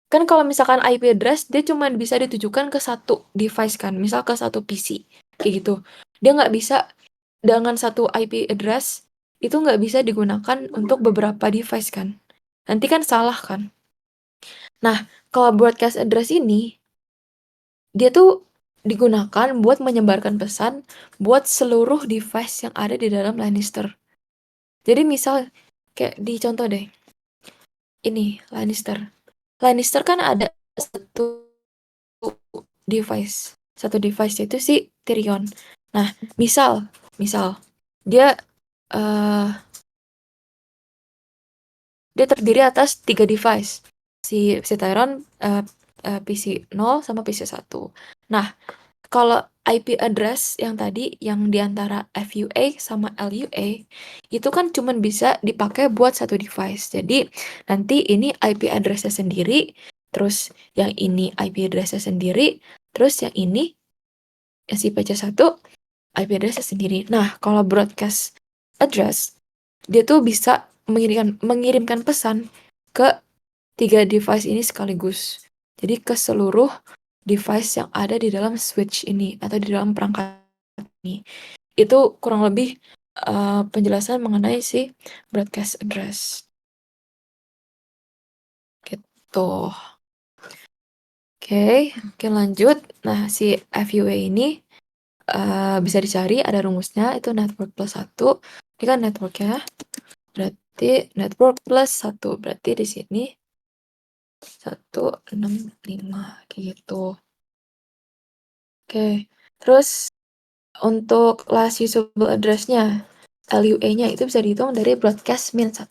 Kan kalau misalkan IP address dia cuma bisa ditujukan ke satu device kan, misal ke satu PC kayak gitu. Dia nggak bisa dengan satu IP address itu nggak bisa digunakan untuk beberapa device kan. Nanti kan salah kan. Nah, kalau broadcast address ini, dia tuh digunakan buat menyebarkan pesan buat seluruh device yang ada di dalam Lannister. Jadi misal, kayak di contoh deh, ini Lannister. Lannister kan ada satu device. Satu device itu si Tyrion. Nah, misal dia eh dia terdiri atas 3 device. Si Tyrion PC 0 sama PC 1. Nah, kalau IP address yang tadi yang diantara FUA sama LUA itu kan cuman bisa dipakai buat satu device. Jadi nanti ini IP addressnya sendiri, terus yang ini IP addressnya sendiri, terus yang ini si PC1 IP addressnya sendiri. Nah, kalau broadcast address dia tuh bisa mengirimkan pesan ke 3 device ini sekaligus. Jadi ke seluruh device yang ada di dalam switch ini atau di dalam perangkat ini. Itu kurang lebih penjelasan mengenai si broadcast address. Gitu. Oke, lanjut. Nah, si FUA ini bisa dicari, ada rumusnya, itu network plus 1. Ini kan networknya, berarti network plus 1. Berarti di sini 165, kayak gitu. Oke, terus untuk last usable address-nya, LUA-nya itu bisa dihitung dari broadcast min 1.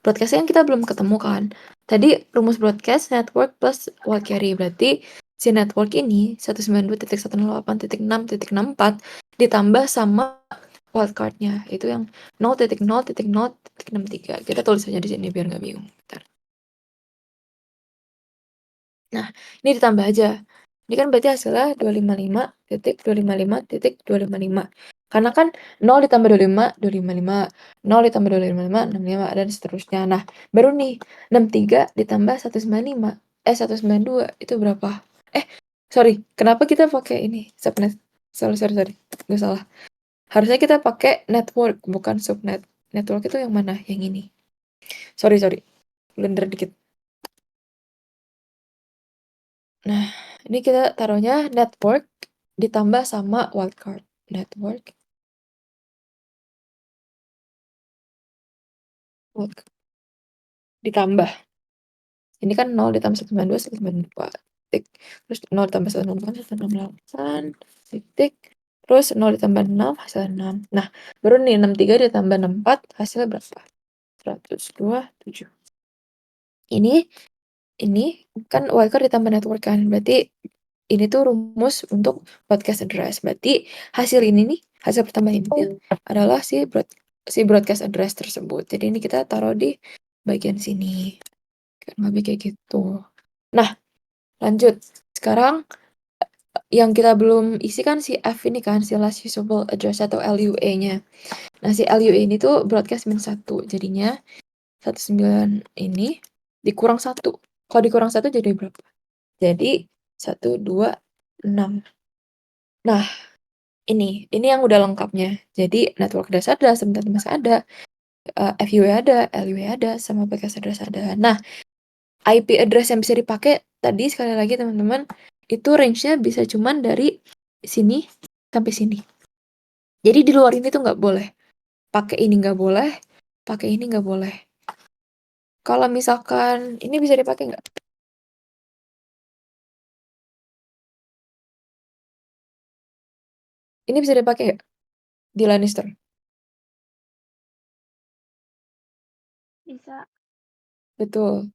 Broadcast-nya kan kita belum ketemu kan. Tadi rumus broadcast network plus wide carry. Berarti si network ini 192.168.6.64 ditambah sama wildcard-nya. Itu yang 0.0.0.63. Kita tulis aja di sini biar nggak bingung. Bentar. Nah, ini ditambah aja. Ini kan berarti hasilnya 255.255.255. Karena kan 0 ditambah 25, 255. 0 ditambah 255, 65, dan seterusnya. Nah, baru nih 63 ditambah 195. 192 itu berapa? Sorry, kenapa kita pakai ini? Subnet. Sorry. Nggak salah. Harusnya kita pakai network, bukan subnet. Network itu yang mana? Yang ini. Sorry. Blunder dikit. Nah, ini kita taruhnya network ditambah sama wildcard. Network. Wildcard. Ditambah. Ini kan 0 ditambah 192, 192. Titik. Terus 0 ditambah 168, 168. Titik. Terus 0 ditambah 6, hasil 6. Nah, baru nih 63 ditambah 64, hasilnya berapa? 127. Ini kan wildcard ditambah network kan. Berarti ini tuh rumus untuk broadcast address. Berarti hasil ini nih, hasil pertambahan ini adalah si broadcast address tersebut. Jadi ini kita taruh di bagian sini. Kurang lebih kayak gitu. Nah, lanjut. Sekarang yang kita belum isi kan si F ini kan, si last usable address atau LUA-nya. Nah, si LUA ini tuh broadcast min 1. Jadinya 19 ini dikurang 1. Kalau dikurang 1 jadi berapa? Jadi 126. Nah, ini yang udah lengkapnya. Jadi network address ada, subnet mask ada, FUA ada, LUA ada, sama broadcast address ada. Nah, IP address yang bisa dipakai tadi sekali lagi teman-teman, itu range-nya bisa cuman dari sini sampai sini. Jadi di luar ini tuh nggak boleh. Pakai ini nggak boleh, pakai ini nggak boleh. Kalau misalkan ini bisa dipakai nggak? Ini bisa dipakai nggak di Lannister? Bisa. Betul.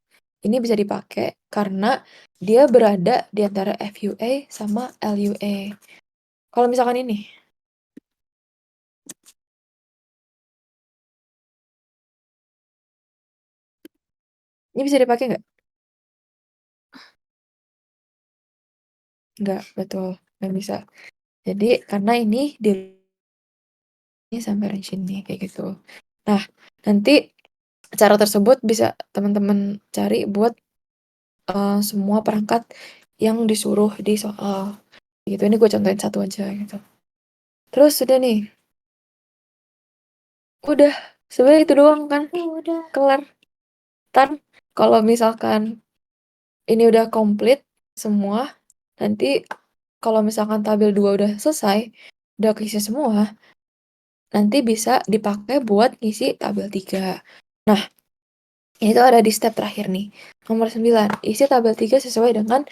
Ini bisa dipakai karena dia berada di antara FUA sama LUA. Kalau misalkan ini bisa dipakai nggak? Nggak, betul. Nggak bisa. Jadi, karena ini sampai range ini, kayak gitu. Nah, nanti cara tersebut bisa teman-teman cari buat semua perangkat yang disuruh di soal. Gitu, ini gue contohin satu aja gitu. Terus sudah nih, Udah, sebenarnya itu doang kan, kelar. Entar kalau misalkan ini udah komplit semua, nanti kalau misalkan tabel 2 udah selesai, udah keisi semua, nanti bisa dipakai buat ngisi tabel 3. Nah, ini tuh ada di step terakhir nih, nomor 9, isi tabel 3 sesuai dengan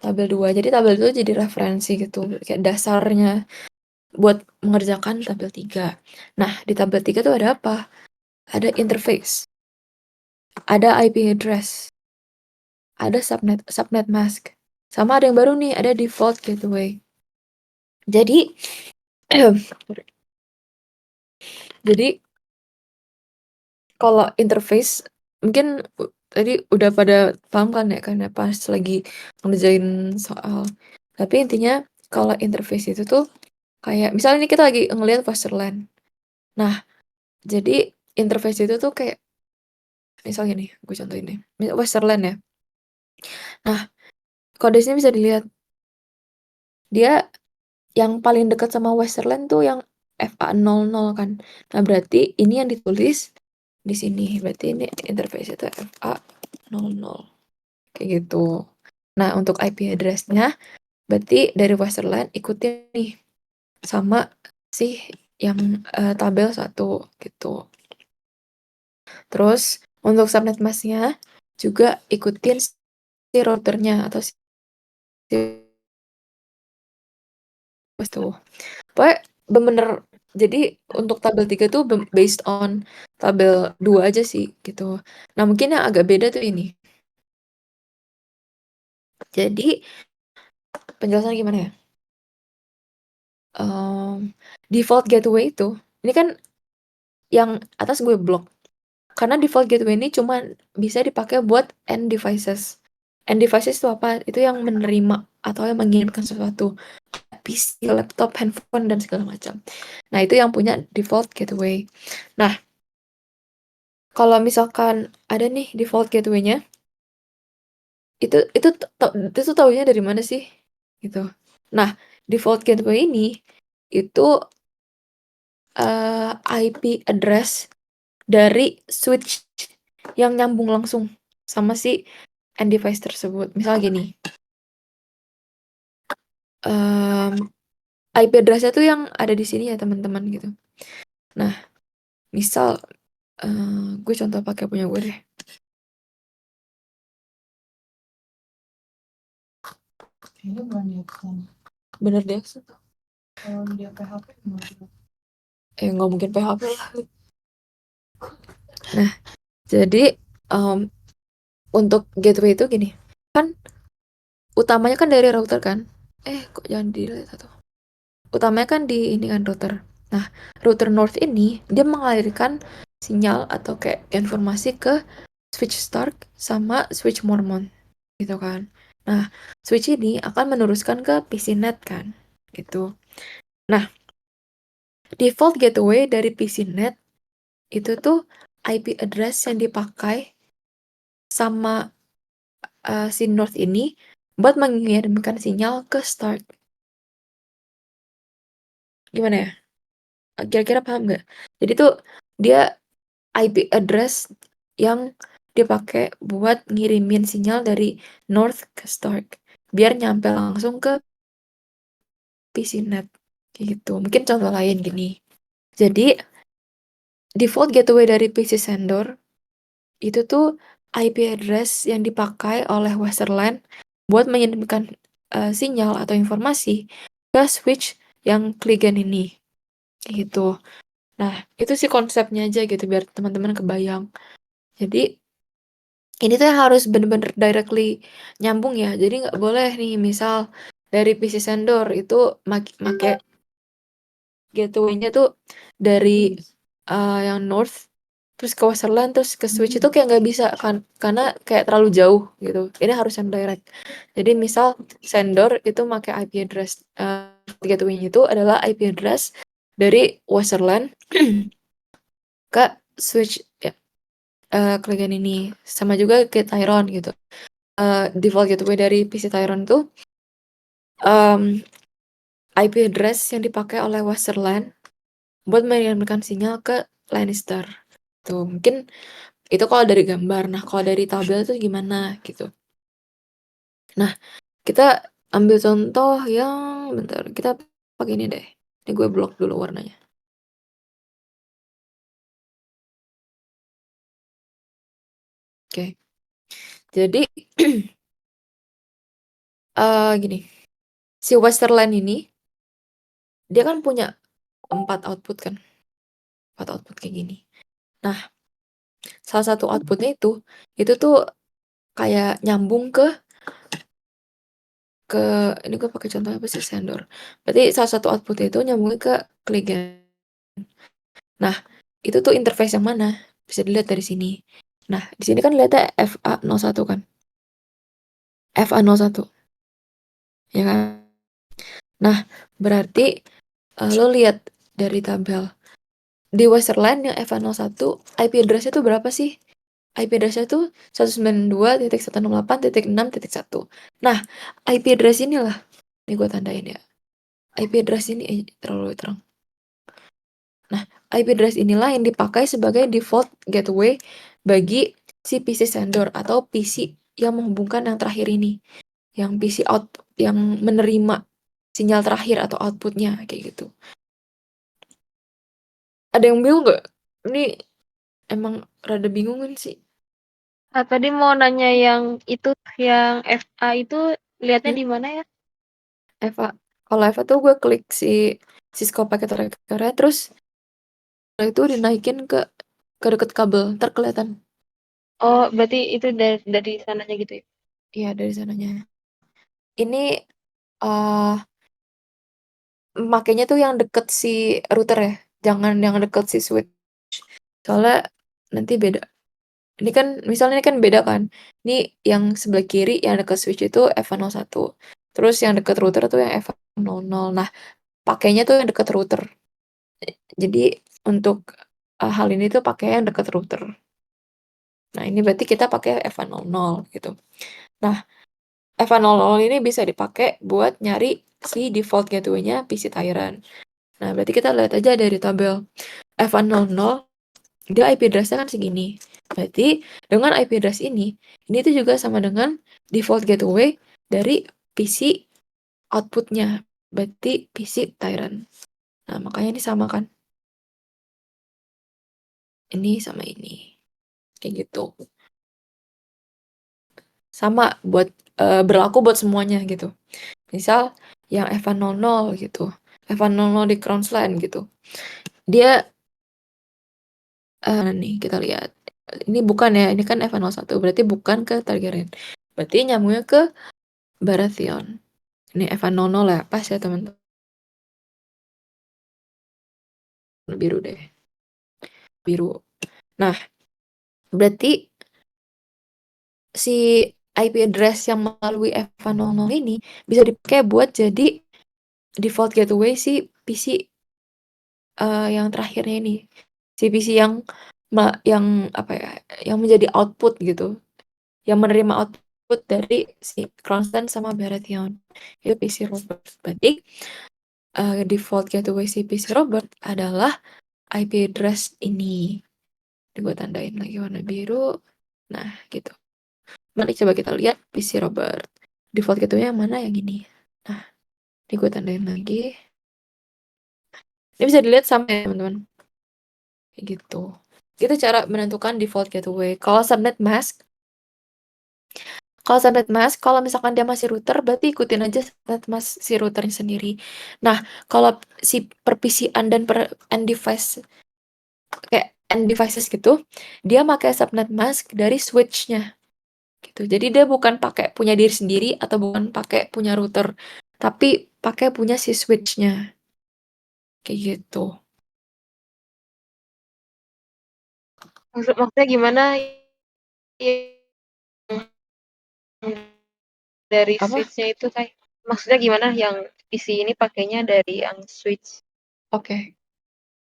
tabel 2. Jadi tabel 2 jadi referensi gitu, kayak dasarnya buat mengerjakan tabel 3. Nah, di tabel 3 tuh ada apa? Ada interface, ada IP address, ada subnet mask, sama ada yang baru nih, ada default gateway. Jadi jadi kalau interface mungkin tadi udah pada paham kan ya, karena pas lagi ngerjain soal. Tapi intinya kalau interface itu tuh kayak misalnya ini kita lagi ngelihat Westerland. Nah, jadi interface itu tuh kayak misalnya nih, gue contohin nih. Westerland ya. Nah, kalau di sini bisa dilihat dia yang paling dekat sama Westerland tuh yang FA00 kan. Nah, berarti ini yang ditulis di sini. Berarti ini interface itu FA00. Kayak gitu. Nah, untuk IP address-nya berarti dari Westerland ikutin nih sama si yang tabel 1 gitu. Terus untuk subnet mask-nya juga ikutin si routernya atau si tuh. Pokoknya bener-bener jadi untuk tabel 3 tuh based on tabel 2 aja sih gitu. Nah, mungkin yang agak beda tuh ini. Jadi penjelasan gimana ya? Default gateway itu, ini kan yang atas gue blok. Karena default gateway ini cuma bisa dipakai buat end devices. End devices itu apa? Itu yang menerima atau yang mengirimkan sesuatu. PC, laptop, handphone, dan segala macam. Nah, itu yang punya default gateway. Nah, kalau misalkan ada nih default gateway-nya, itu taunya dari mana sih? Gitu. Nah, default gateway ini itu IP address dari switch yang nyambung langsung sama si end device tersebut. Misal gini, IP address-nya tuh yang ada di sini ya teman-teman gitu. Nah, misal gue contoh pakai punya gue deh. Kayaknya bukan di account. Bener deh. Kalau dia PHP gimana? Nggak mungkin PHP lah. Nah, jadi untuk gateway itu gini, kan utamanya kan dari router kan. Kok jangan dilihat satu. Utamanya kan di ini kan router. Nah, router north ini dia mengalirkan sinyal atau kayak informasi ke switch Stark sama switch Mormon gitu kan. Nah, switch ini akan meneruskan ke PCNet kan gitu. Nah, default gateway dari PCNet itu tuh IP address yang dipakai sama si north ini buat mengirimkan sinyal ke Stark. Gimana ya? Kira-kira paham nggak? Jadi tuh dia IP address yang dipakai buat ngirimin sinyal dari North ke Stark biar nyampe langsung ke PCNet gitu. Mungkin contoh lain gini. Jadi default gateway dari PC sender itu tuh IP address yang dipakai oleh Westerland buat mengirimkan sinyal atau informasi ke switch yang Kligan ini gitu. Nah, itu sih konsepnya aja gitu biar teman-teman kebayang. Jadi ini tuh yang harus bener-bener directly nyambung ya. Jadi nggak boleh nih misal dari PC sender itu make gateway-nya tuh dari yang north terus ke Westerland terus ke switch itu kayak nggak bisa kan karena kayak terlalu jauh gitu. Ini harus yang direct. Jadi misal sender itu pakai IP address gateway-nya itu adalah IP address dari Westerland ke switch ya, Kligan ini sama juga ke Tyron gitu. Default gateway dari PC Tyron itu IP address yang dipakai oleh Westerland buat mengirimkan sinyal ke Lannister. Tuh, mungkin itu kalau dari gambar. Nah, kalau dari tabel tuh gimana gitu. Nah, kita ambil contoh yang bentar, kita pakai ini deh. Ini gue blok dulu warnanya. Oke. Jadi gini. Si Westerland ini dia kan punya 4 output kan. 4 output kayak gini. Nah, salah satu outputnya itu tuh kayak nyambung ke ini gue pakai contoh apa sih, Sandor. Berarti salah satu outputnya itu nyambungnya ke Clegane. Nah, itu tuh interface yang mana? Bisa dilihat dari sini. Nah, di sini kan lihatnya FA01 kan. FA01. Ya kan? Nah, berarti lo lihat dari tabel. Di Westerland yang FA01 IP address-nya tuh berapa sih? IP address-nya tuh 192.168.6.1. Nah, IP address inilah. Ini gue tandain ya. IP address ini terlalu terang. Nah, IP address inilah yang dipakai sebagai default gateway bagi si PC sender atau PC yang menghubungkan yang terakhir ini. Yang PC out yang menerima sinyal terakhir atau outputnya kayak gitu. Ada yang bingung nggak? Ini emang rada bingung kan sih. Tadi mau nanya yang itu, yang FA itu lihatnya di mana ya? Eva, kalau Eva tuh gue klik si Cisco packet tracker-nya, terus itu dinaikin ke deket kabel, ntar kelihatan. Oh, berarti itu dari sananya gitu ya? Iya, dari sananya. Ini makanya tuh yang deket si router ya, jangan yang deket si switch. Soalnya nanti beda. Ini kan misalnya ini kan beda kan. Ini yang sebelah kiri yang deket switch itu F101. Terus yang deket router tuh yang F00. Nah, pakainya tuh yang deket router. Jadi untuk hal ini tuh pakai yang deket router. Nah, ini berarti kita pakai F100 gitu. Nah, F100 ini bisa dipakai buat nyari si default gateway-nya PC Tyrant. Nah, berarti kita lihat aja dari tabel. F100 dia IP address-nya kan segini. Berarti dengan IP address ini tuh juga sama dengan default gateway dari PC output-nya. Berarti PC Tyrant. Nah, makanya ini sama kan. Ini sama ini. Kayak gitu. Sama buat berlaku buat semuanya gitu. Misal yang F100 gitu. F100 di Crownland gitu. Dia nih kita lihat. Ini bukan ya, ini kan F101. Berarti bukan ke Targaryen. Berarti nyambungnya ke Baratheon. Ini F100 lah, pas ya teman-teman. Biru deh. Biru. Nah, berarti si IP address yang melalui F100 ini bisa dipakai buat jadi default gateway si PC yang terakhirnya ini. Si PC yang apa ya, yang menjadi output gitu. Yang menerima output dari si Crownland sama Baratheon. Itu PC Robert. Berarti default gateway si PC Robert adalah IP address ini. Ini gue tandain lagi warna biru. Nah, gitu. Mari coba kita lihat PC Robert. Default gateway yang mana? Yang ini. Nah, ini gue tandain lagi. Ini bisa dilihat sama ya, teman-teman. Kayak gitu. Itu cara menentukan default gateway. Kalau subnet mask, kalau misalkan dia masih router, berarti ikutin aja subnet mask si routernya sendiri. Nah, kalau si perpisian dan per end device kayak end devices gitu, dia pakai subnet mask dari switch-nya gitu. Jadi dia bukan pakai punya diri sendiri atau bukan pakai punya router, tapi pakai punya si switch-nya. Kayak gitu. Maksudnya gimana yang dari Apa? switch-nya itu kayak? Maksudnya gimana yang PC ini pakainya dari yang switch? Oke.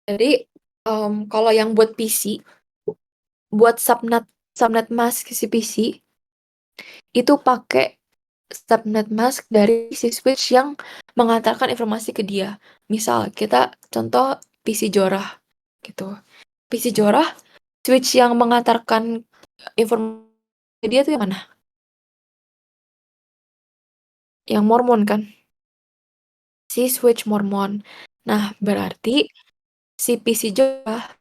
Jadi kalau yang buat PC, buat subnet mask si PC itu pakai subnet mask dari si switch yang mengantarkan informasi ke dia. Misal kita contoh PC Jorah gitu. PC Jorah, switch yang mengantarkan informasi ke dia tuh yang mana? Yang Mormon kan? Si switch Mormon. Nah, berarti si PC Jorah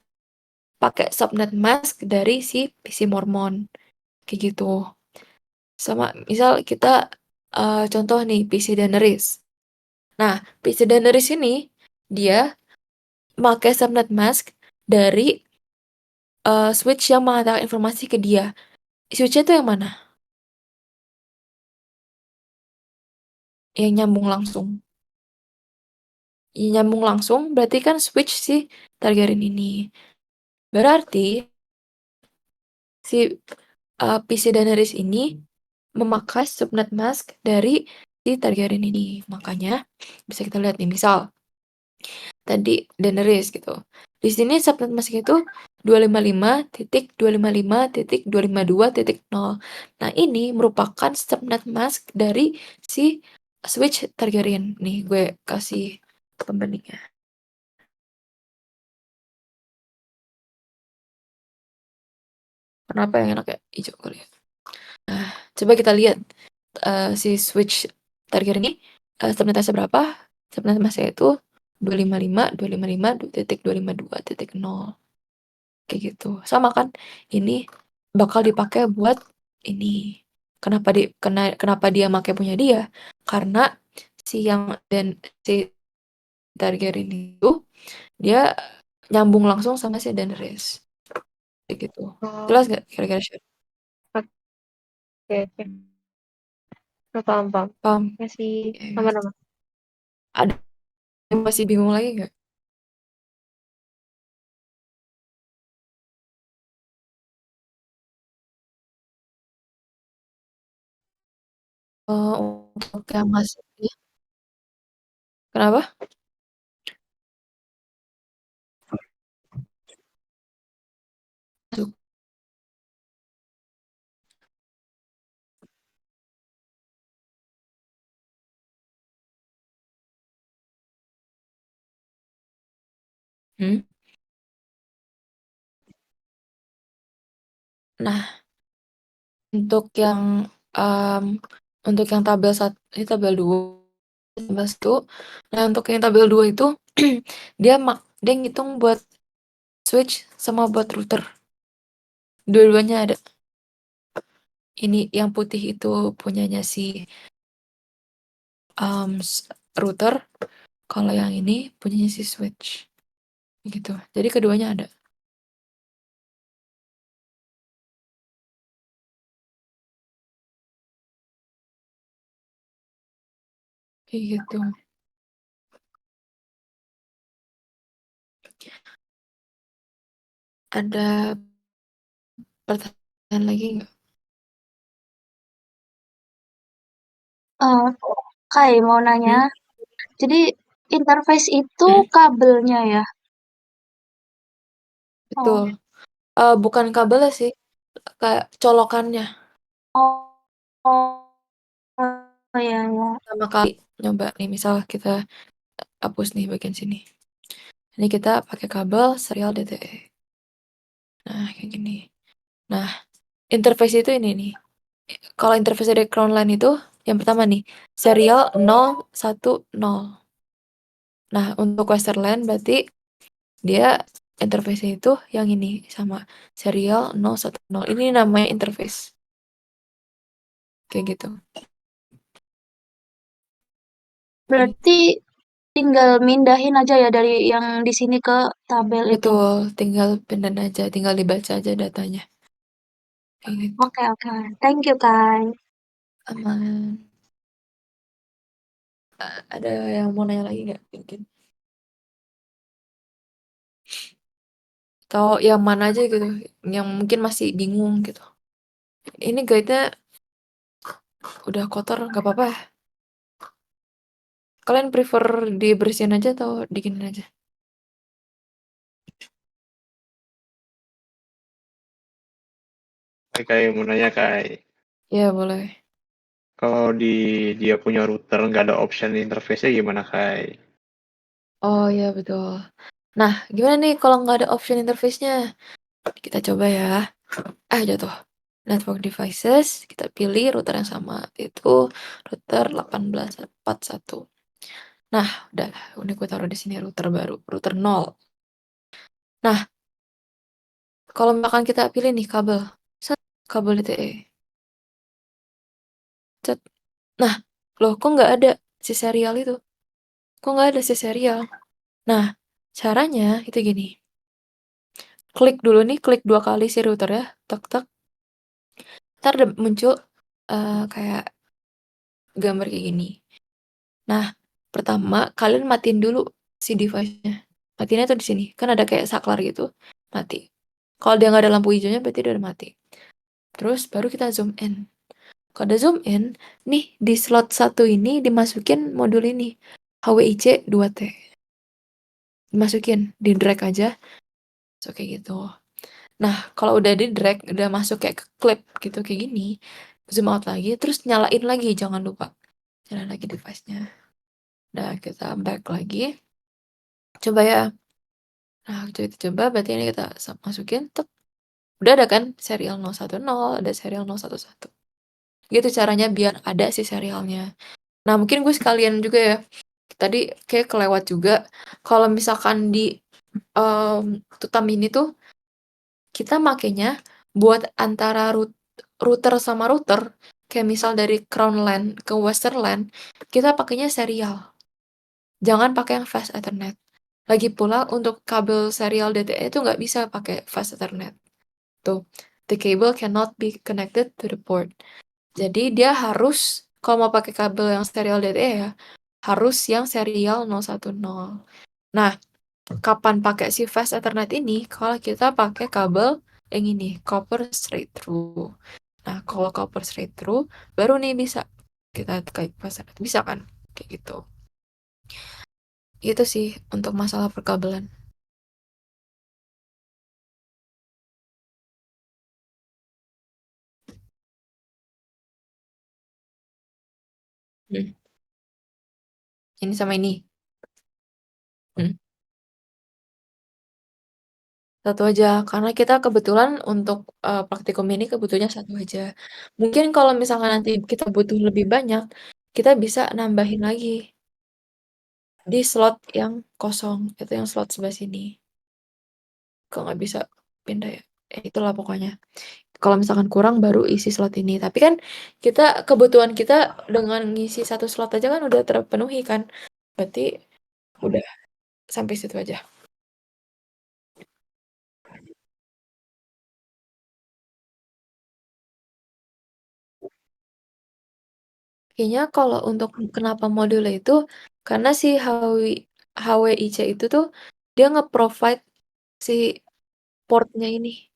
pakai subnet mask dari si PC Mormon. Kayak gitu. Sama misal kita contoh nih PC Daenerys. Nah, PC Daenerys ini dia pakai subnet mask dari switch yang mengantarkan informasi ke dia. Switch-nya itu yang mana? Yang nyambung langsung. Yang nyambung langsung berarti kan switch si Targaryen ini. Berarti si PC Daenerys ini memakai subnet mask dari si Targaryen ini. Makanya bisa kita lihat nih, misal tadi Daenerys gitu. Di sini subnet mask itu 255.255.252.0. Nah, ini merupakan subnet mask dari si switch Targaryen. Nih, gue kasih pembandingnya. Kenapa yang enak ya? Hijau kali ya. Nah, coba kita lihat si switch Targaryen ini subnet masknya berapa? Subnet masknya itu 255.255.252.0. Kayak gitu. Sama kan? Ini bakal dipakai buat ini. Kenapa dia pakai punya dia? Karena si yang dan si Targaryen itu dia nyambung langsung sama si Daenerys. Kayak gitu. Oh, Jelas gak kira-kira Syar? oke, oke. Paham, paham. Paham? Masih Ya. aman-aman. Ada yang masih bingung lagi nggak? Untuk yang masih ya. Kenapa? Masuk. Hmm? Nah, untuk yang em, untuk yang tabel satu ini tabel 2 tabel 1. Nah, untuk yang tabel 2 itu dia ngitung buat switch sama buat router. Dua-duanya ada. Ini yang putih itu punyanya si router, kalau yang ini punyanya si switch. Gitu. Jadi keduanya ada. Kayak gitu. Ada pertanyaan lagi nggak? Kai mau nanya. Hmm? Jadi interface itu Hmm? kabelnya ya? Betul. Bukan kabelnya sih, kayak colokannya. Oh, oh, oh ya ya. Pertama kali nyoba nih, misal kita hapus nih bagian sini. Ini kita pakai kabel serial DTE. Nah, kayak gini. Nah, interface itu ini nih. Kalau interface dari Crownline itu yang pertama nih, serial 010. Nah, untuk Westerland berarti dia interface itu yang ini sama serial 010. Ini namanya interface. Kayak gitu. Berarti tinggal mindahin aja ya dari yang di sini ke tabel itu. Betul, tinggal pindahin aja, tinggal dibaca aja datanya. Kayak gitu. Oke, oke. Thank you, Kai. Aman. Ada yang mau nanya lagi nggak mungkin? Atau yang mana aja gitu, yang mungkin masih bingung gitu. Ini guide-nya udah kotor, nggak apa-apa ya? Kalian prefer dibersihin aja atau diginin aja? Kayak mau nanya Kai, Ya boleh. kalau dia punya router nggak ada option interface-nya gimana Kai? Oh ya betul. Nah, gimana nih kalau nggak ada option interface-nya? Kita coba ya. Jatuh. Network devices, kita pilih router yang sama, yaitu router 1841. Nah, udah. Ini gue taruh di sini router baru, router 0. Nah, kalau misalkan kita pilih nih kabel, set, kabel DTE. Set. Nah, loh kok nggak ada si serial itu? Kok nggak ada si serial? Nah, caranya itu gini. Klik dulu nih, klik 2 kali si router ya. Tek tek. Ntar muncul kayak gambar kayak gini. Nah, pertama kalian matiin dulu si device-nya. Matiinnya tuh di sini. Kan ada kayak saklar gitu. Mati. Kalau dia nggak ada lampu hijaunya berarti dia udah mati. Terus baru kita zoom in. Kalau udah zoom in, nih di slot 1 ini dimasukin modul ini. HWIC 2T. Dimasukin, di drag aja. So, kayak gitu. Nah, kalau udah di drag, udah masuk kayak ke clip gitu kayak gini, zoom out lagi, terus nyalain lagi, jangan lupa. Nyalain lagi device-nya. Udah, kita back lagi. Coba ya. Nah, kita coba, berarti ini kita masukin, tek. Udah ada kan serial 010, ada serial 011. Gitu caranya biar ada si serialnya. Nah, mungkin gue sekalian juga ya. Tadi kayak kelewat juga. Kalau misalkan di Tutam ini tuh, kita makainya buat antara router sama router, kayak misal dari Crown LAN ke Western LAN, kita pakainya serial. Jangan pakai yang fast Ethernet. Lagi pula untuk kabel serial DTE itu nggak bisa pakai fast Ethernet. Tuh, the cable cannot be connected to the port. Jadi dia harus, kalau mau pakai kabel yang serial DTE ya, harus yang serial 010. Nah, kapan pakai si fast Ethernet ini? Kalau kita pakai kabel yang ini, copper straight through. Nah, kalau copper straight through, baru nih bisa kita kayak fast Ethernet. Bisa kan? Kayak gitu. Itu sih untuk masalah perkabelan. Hmm. Ini sama ini. Hmm. Satu aja, karena kita kebetulan untuk praktikum ini kebutuhannya satu aja. Mungkin kalau misalkan nanti kita butuh lebih banyak, kita bisa nambahin lagi di slot yang kosong, itu yang slot sebelah sini. Kalau nggak bisa pindah ya, itulah pokoknya. Kalau misalkan kurang baru isi slot ini. Tapi kan kita kebutuhan kita dengan ngisi satu slot aja kan udah terpenuhi kan. Berarti udah sampai situ aja. Kayaknya kalau untuk kenapa modulnya itu karena si HWIC itu tuh dia nge-provide si portnya ini.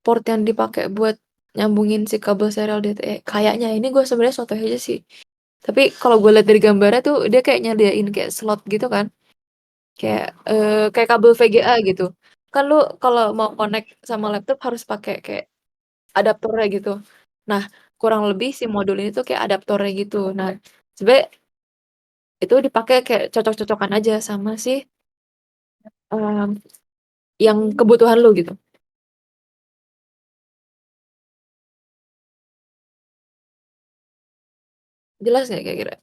Port yang dipakai buat nyambungin si kabel serial DTE. Kayaknya ini gue sebenarnya sotoy aja sih. Tapi kalau gue lihat dari gambarnya tuh dia kayak nyediain kayak slot gitu kan. Kayak kabel VGA gitu. Kan lu kalau mau connect sama laptop harus pakai kayak adaptornya gitu. Nah, kurang lebih si modul ini tuh kayak adaptornya gitu. Nah, sebenarnya itu dipakai kayak cocok-cocokan aja sama si em, yang kebutuhan lu gitu. Jelas nggak kira-kira?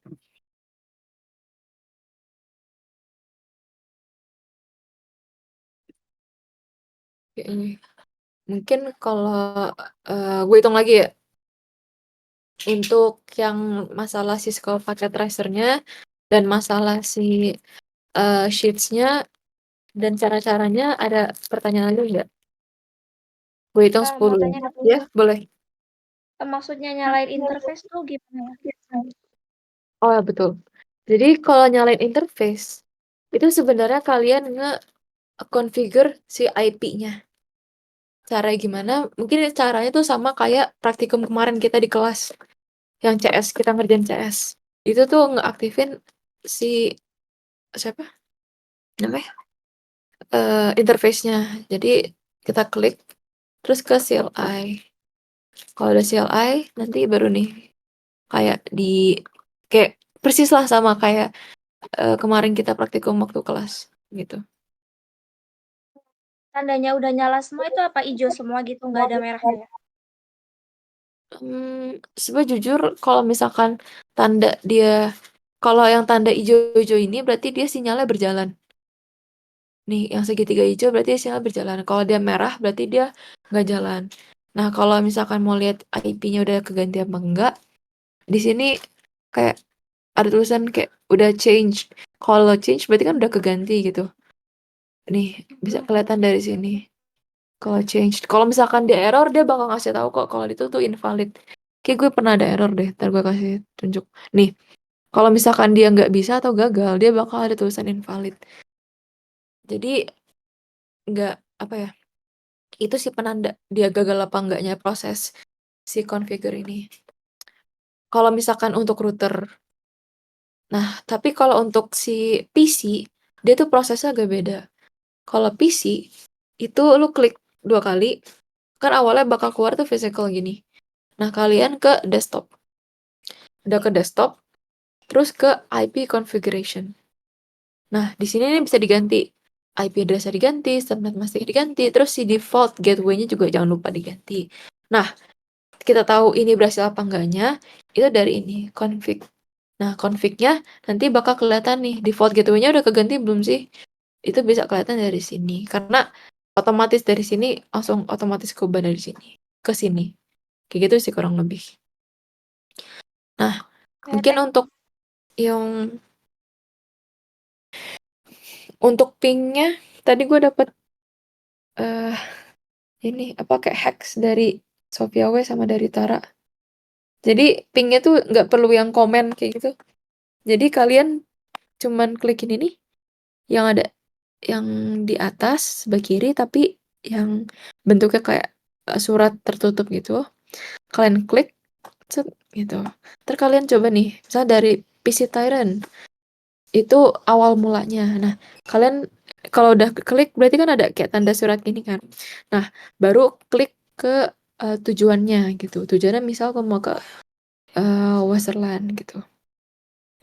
Kayaknya. Mungkin kalau gue hitung lagi ya. Untuk yang masalah Cisco packet tracernya dan masalah si sheets-nya dan cara-caranya ada pertanyaan lagi nggak? Gue hitung Kak, 10. mau tanya dong. Ya, boleh. Maksudnya nyalain interface tuh gimana? Oh, ya, betul. Jadi kalau nyalain interface, itu sebenarnya kalian nge-configure si IP-nya. Cara gimana? Mungkin caranya tuh sama kayak praktikum kemarin kita di kelas. Yang CS, kita ngerjain CS. Itu tuh ngeaktifin si, siapa namanya? Interface-nya. Jadi kita klik, terus ke CLI. Kalau ada CLI, nanti baru nih kayak kayak persis lah sama kayak kemarin kita praktikum waktu kelas gitu. Tandanya udah nyala semua itu apa hijau semua gitu, nggak ada merahnya ya? Sebenarnya jujur kalau misalkan kalau yang tanda hijau-hijau ini berarti dia sinyalnya berjalan. Nih, yang segitiga hijau berarti dia sinyal berjalan. Kalau dia merah berarti dia nggak jalan. Nah, kalau misalkan mau lihat IP-nya udah keganti apa enggak, di sini kayak ada tulisan kayak udah change. Kalau change berarti kan udah keganti gitu. Nih, bisa kelihatan dari sini. Kalau change. Kalau misalkan dia error, dia bakal ngasih tahu kok kalau itu tuh invalid. Kayak gue pernah ada error deh, ntar gue kasih tunjuk. Nih, kalau misalkan dia nggak bisa atau gagal, dia bakal ada tulisan invalid. Jadi nggak apa ya? Itu sih penanda dia gagal apa enggaknya proses si configure ini. Kalau misalkan untuk router, nah tapi kalau untuk si PC, dia tuh prosesnya agak beda. Kalau PC, itu lu klik 2 kali, kan awalnya bakal keluar tuh physical gini. Nah, kalian ke desktop. Udah ke desktop, terus ke IP configuration. Nah, di sini nih bisa diganti. IP address-nya diganti, subnet mask diganti, terus si default gateway-nya juga jangan lupa diganti. Nah, kita tahu ini berhasil apa enggaknya, itu dari ini, config. Nah, config-nya nanti bakal kelihatan nih, default gateway-nya udah keganti belum sih? Itu bisa kelihatan dari sini. Karena otomatis dari sini, langsung otomatis keubah dari sini. Ke sini. Kayak gitu sih kurang lebih. Nah, mungkin untuk ping-nya, tadi gue dapet eh ini apa kayak hacks dari Sophia W sama dari Tara. Jadi ping-nya tuh nggak perlu yang komen kayak gitu. Jadi kalian cuman klikin ini yang ada yang di atas sebelah kiri tapi yang bentuknya kayak surat tertutup gitu. Kalian klik set, gitu. Terus kalian coba nih, misalnya dari PC Tyrant itu awal mulanya. Nah, kalian kalau udah klik berarti kan ada kayak tanda surat gini kan. Nah, baru klik ke tujuannya gitu. Tujuannya misal kamu mau ke Westerland gitu.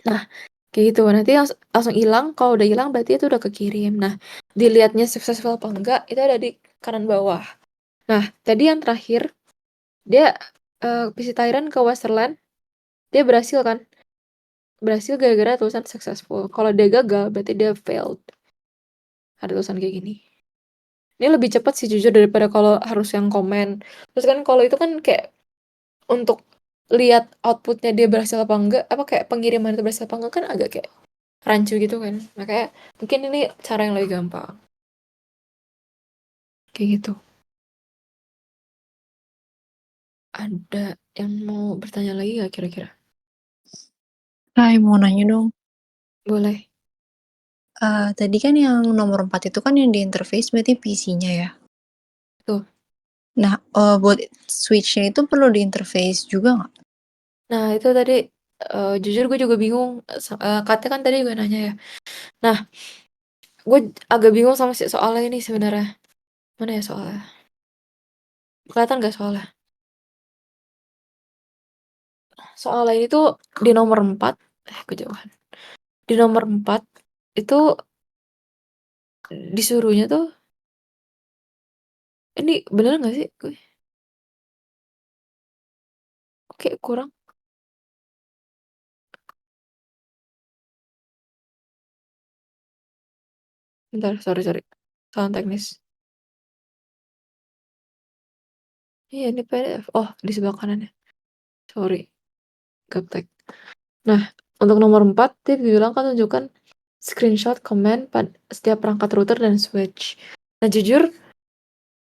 Nah, kayak gitu. Nanti langsung hilang. Kalau udah hilang berarti itu udah kekirim. Nah, dilihatnya successful apa enggak itu ada di kanan bawah. Nah, tadi yang terakhir dia PC Tyrant ke Westerland dia berhasil kan? Berhasil gara-gara tulisan successful. Kalau dia gagal berarti dia failed. Ada tulisan kayak gini. Ini lebih cepat sih jujur daripada kalau harus yang komen. Terus kan kalau itu kan kayak untuk lihat outputnya dia berhasil apa enggak, apa kayak pengiriman itu berhasil apa enggak kan agak kayak rancu gitu kan. Makanya mungkin ini cara yang lebih gampang. Kayak gitu. Ada yang mau bertanya lagi nggak kira-kira? Hai, mau nanya dong. Boleh. Tadi kan yang nomor 4 itu kan yang di interface berarti PC-nya ya? Tuh. Nah, buat switch-nya itu perlu di interface juga nggak? Nah, itu tadi jujur gue juga bingung. Katanya kan tadi juga nanya ya. Nah, gue agak bingung sama soalnya ini sebenarnya. Mana ya soalnya? Kelihatan nggak soalnya? Soalnya ini tuh di nomor 4. Kejauhan. Di nomor 4 itu disuruhnya tuh ini bener nggak sih? Oke, kurang. Bentar, sorry. Sound teknis. Iya, ini PDF. Oh, di sebelah kanannya. Sorry. Gaptek. Nah, untuk nomor 4, dia bilang kan tunjukkan screenshot command pada setiap perangkat router dan switch. Nah, jujur,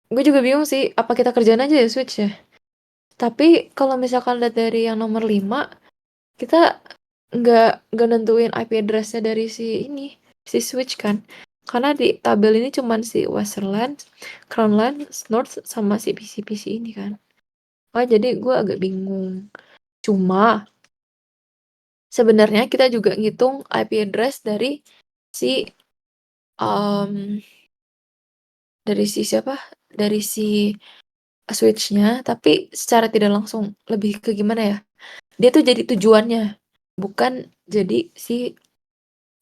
gue juga bingung sih, apa kita kerjain aja ya switch ya? Tapi kalau misalkan lihat dari yang nomor 5, kita nggak nentuin IP address-nya dari si switch kan. Karena di tabel ini cuman si Westerland, Crownland, North, sama si PC ini kan. Jadi gue agak bingung. Cuma sebenarnya kita juga ngitung IP address dari si siapa? Dari si switch-nya, tapi secara tidak langsung lebih ke gimana ya? Dia tuh jadi tujuannya, bukan jadi si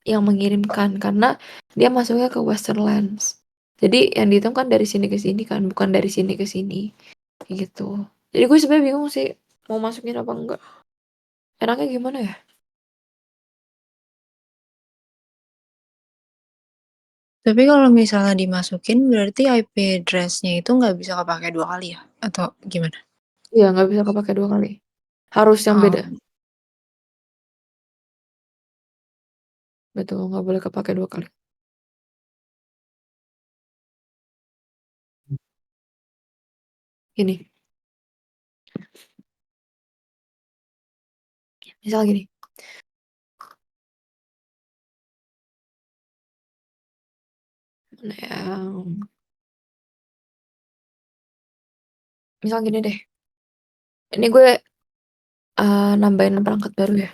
yang mengirimkan karena dia masuknya ke Westerlands. Jadi yang dihitung kan dari sini ke sini kan, bukan dari sini ke sini. Kayak gitu. Jadi gue sebenarnya bingung sih mau masukin apa enggak. Enaknya gimana ya? Tapi kalau misalnya dimasukin berarti IP address-nya itu nggak bisa kepakai 2 kali ya? Atau gimana? Iya, nggak bisa kepake 2 kali. Harus yang beda. Oh. Betul, nggak boleh kepake 2 kali. Gini. Misal gini. Mana yang misal gini deh. Ini gue nambahin perangkat baru ya.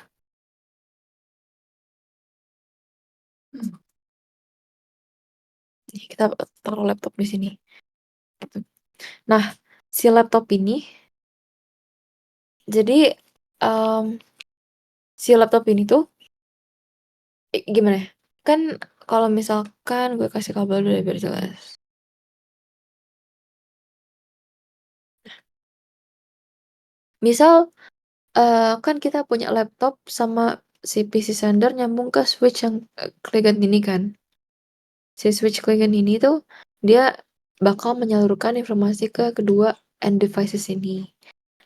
Nih, kita taruh laptop di sini. Gitu. Nah, si laptop ini jadi si laptop ini tuh gimana ya? Kan kalau misalkan gue kasih kabel dulu ya biar jelas. Misal kan kita punya laptop sama si PC sender nyambung ke switch yang Cliegent ini kan. Si switch Cliegent ini tuh dia bakal menyalurkan informasi ke kedua end devices ini.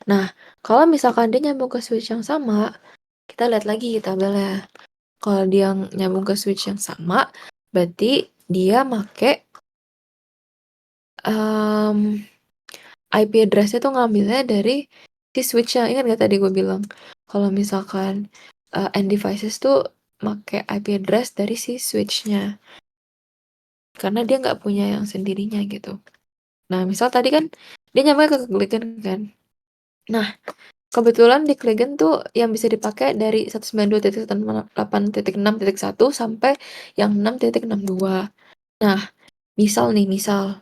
Nah, kalau misalkan dia nyambung ke switch yang sama, kita lihat lagi tabelnya. Kalau dia nyambung ke switch yang sama, berarti dia make IP address-nya tuh ngambilnya dari si switch-nya. Ingat gak tadi gue bilang kalau misalkan end devices tuh make IP address dari si switch-nya. Karena dia nggak punya yang sendirinya gitu. Nah, misal tadi kan dia nyambung ke Cliegent kan. Nah, kebetulan di Cliegent tuh yang bisa dipakai dari 192.168.6.1 sampai yang 6.62. Nah, misal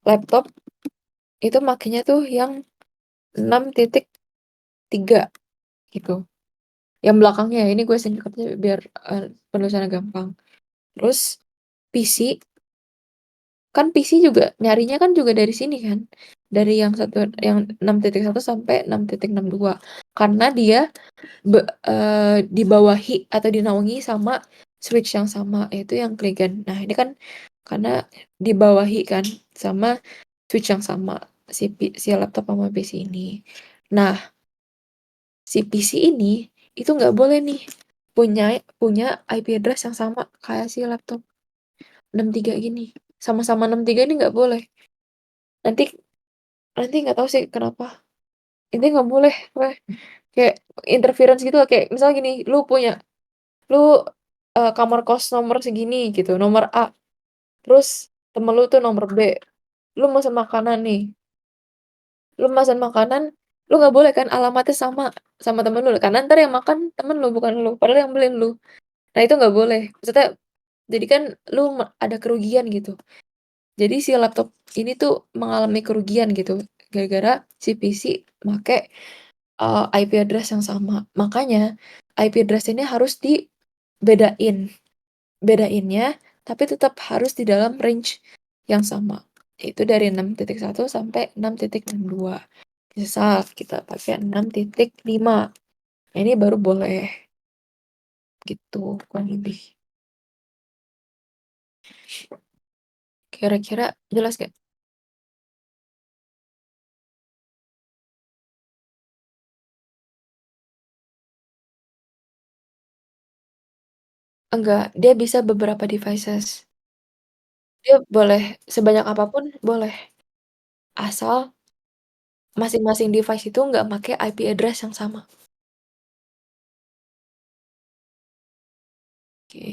laptop itu makanya tuh yang 6.3 gitu. Yang belakangnya ini gue singkatnya biar penulisannya gampang. Terus PC kan PC juga nyarinya kan juga dari sini kan. Dari yang 6.1 sampai 6.62. Karena dia dibawahi atau dinaungi sama switch yang sama yaitu yang Cliegent. Nah, ini kan karena dibawahi kan sama switch yang sama si laptop sama PC ini. Nah, si PC ini itu nggak boleh nih punya IP address yang sama kayak si laptop 63 gini. Sama-sama 63 ini nggak boleh. Nanti nanti nggak tahu sih kenapa. Ini nggak boleh. Kayak interference gitu lah. Kayak misalnya gini, lu kamar kos nomor segini gitu, nomor A. Terus temen lu tuh nomor B. Lu mesen makanan nih. Lu mesen makanan, lu nggak boleh kan alamatnya sama temen lu. Karena ntar yang makan temen lu bukan lu. Padahal yang beliin lu. Nah, itu nggak boleh. Maksudnya jadi kan lu ada kerugian gitu. Jadi si laptop ini tuh mengalami kerugian gitu gara-gara si PC make IP address yang sama. Makanya IP address ini harus dibedain. Bedainnya tapi tetap harus di dalam range yang sama. Yaitu dari 6.1 sampai 6.62. Misal kita pakai 6.5. Ini baru boleh gitu kurang lebih. Kira-kira jelas gak? Enggak, dia bisa beberapa devices. Dia boleh sebanyak apapun boleh. Asal masing-masing device itu nggak pakai IP address yang sama. Oke,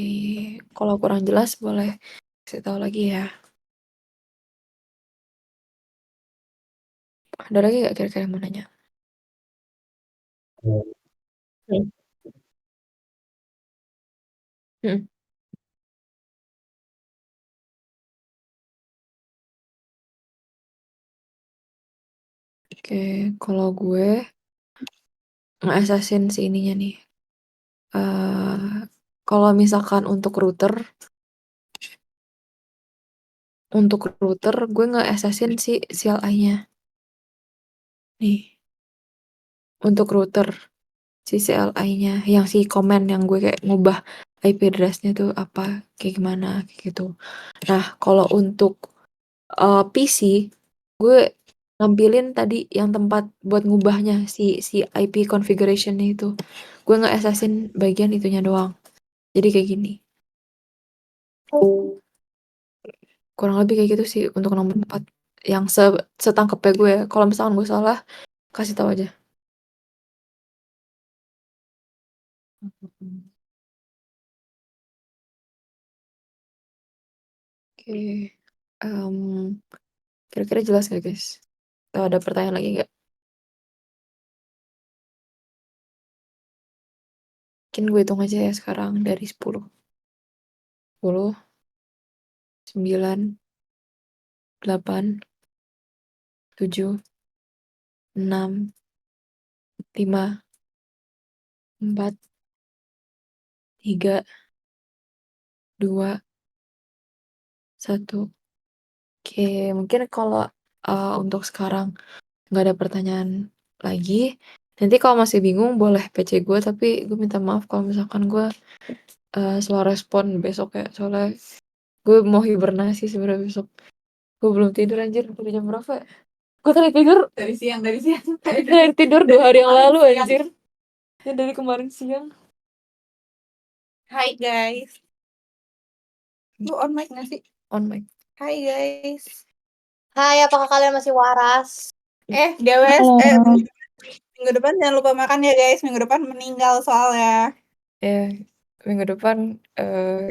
kalau kurang jelas boleh kasih tahu lagi ya. Ada lagi nggak kira-kira yang mau nanya? Hmm. Hmm. Oke, kalau gue nge-assassin si ininya nih. Kalau misalkan untuk router, untuk router gue nge-access-in si CLI-nya. Nih. Untuk router si CLI-nya yang si komen yang gue kayak ngubah IP address-nya tuh apa kayak gimana kayak gitu. Nah, kalau untuk PC gue nampilin tadi yang tempat buat ngubahnya si IP configuration-nya itu. Gue nge-access-in bagian itunya doang. Jadi kayak gini. Kurang lebih kayak gitu sih untuk nomor 4 yang setangkepnya gue. Kalau misalkan gue salah kasih tahu aja. Oke. Kira-kira jelas gak guys? Atau ada pertanyaan lagi nggak? Mungkin gue hitung aja ya sekarang dari 10. 10, 9, 8, 7, 6, 5, 4, 3, 2, 1. Oke, mungkin kalau untuk sekarang nggak ada pertanyaan lagi. Nanti kalau masih bingung boleh PC gue, tapi gue minta maaf kalau misalkan gue slow respon besok ya. Soalnya gue mau hibernasi sebenarnya besok. Gue belum tidur anjir dari jam berapa ya? Gue tadi tidur Dari siang. dari tidur 2 hari yang lalu anjir. Ya dari kemarin siang. Hai guys. Lu on mic gak sih? On mic. Hai guys. Hai, apakah kalian masih waras? GWS, Halo. minggu depan jangan lupa makan ya guys. Minggu depan meninggal soalnya. Ya, minggu depan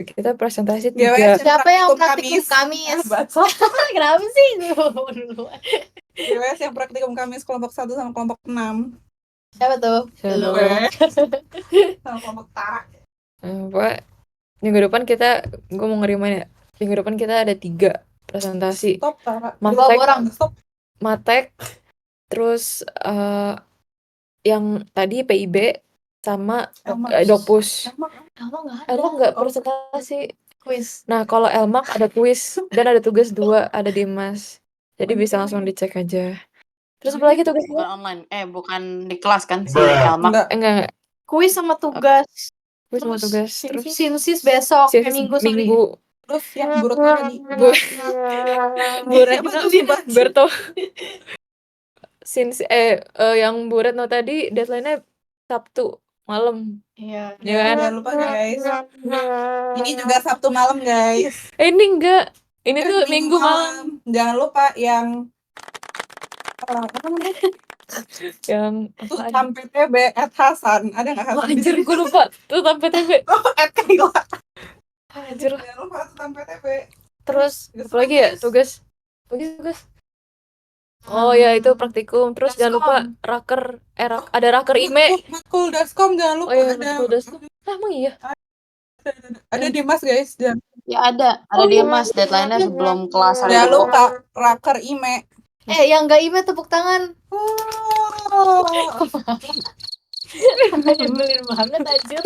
kita presentasi GWS 3. Siapa yang praktikum Kamis? Baca. Kenapa sih? GWS yang praktikum Kamis kelompok 1 sama kelompok 6. Siapa tuh? Lu. Sama kelompok Tara. Pak, minggu depan gue mau ngirimin ya. Minggu depan kita ada 3 presentasi. Stop Tara. Matek, Stop. Matek, terus yang tadi PIB sama Dokpus. Elmak nggak presentasi. Quiz. Nah, kalau Elmak ada kuis dan ada tugas 2, ada Dimas. Jadi bisa langsung dicek aja. Terus apa lagi Bukan tugasnya? online. Bukan di kelas kan si Elmak. Enggak. Kuis sama tugas. Kuis sama tugas. Terus Sinsis besok. Sinsis Minggu. Terus yang buruknya tadi. Buret Berto. Yang Bu Retno tadi deadline-nya Sabtu malam. Iya. Ya kan? Jangan lupa guys. Ini juga Sabtu malam guys. Ini enggak. Ini tuh Minggu malam. Jangan lupa yang apa namanya? Yang Tuh sampai TB @Hasan. Ada nggak Hasan? anjir gue lupa. Tuh sampai TB. Kayla. Anjir. Jangan lupa tuh sampai TB. Terus apa lagi ya? Tugas. Oh ya itu praktikum. Terus jangan lupa raker ada raker IME. Matkul Daskom jangan lupa Oh iya, ada. matkul Daskom. Emang iya? Ada Dimas guys. Ya ada dia Mas deadline-nya sebelum kelas hari Jangan itu. lupa raker IME. Yang nggak ime tepuk tangan. Oh. Nyebelin banget anjir.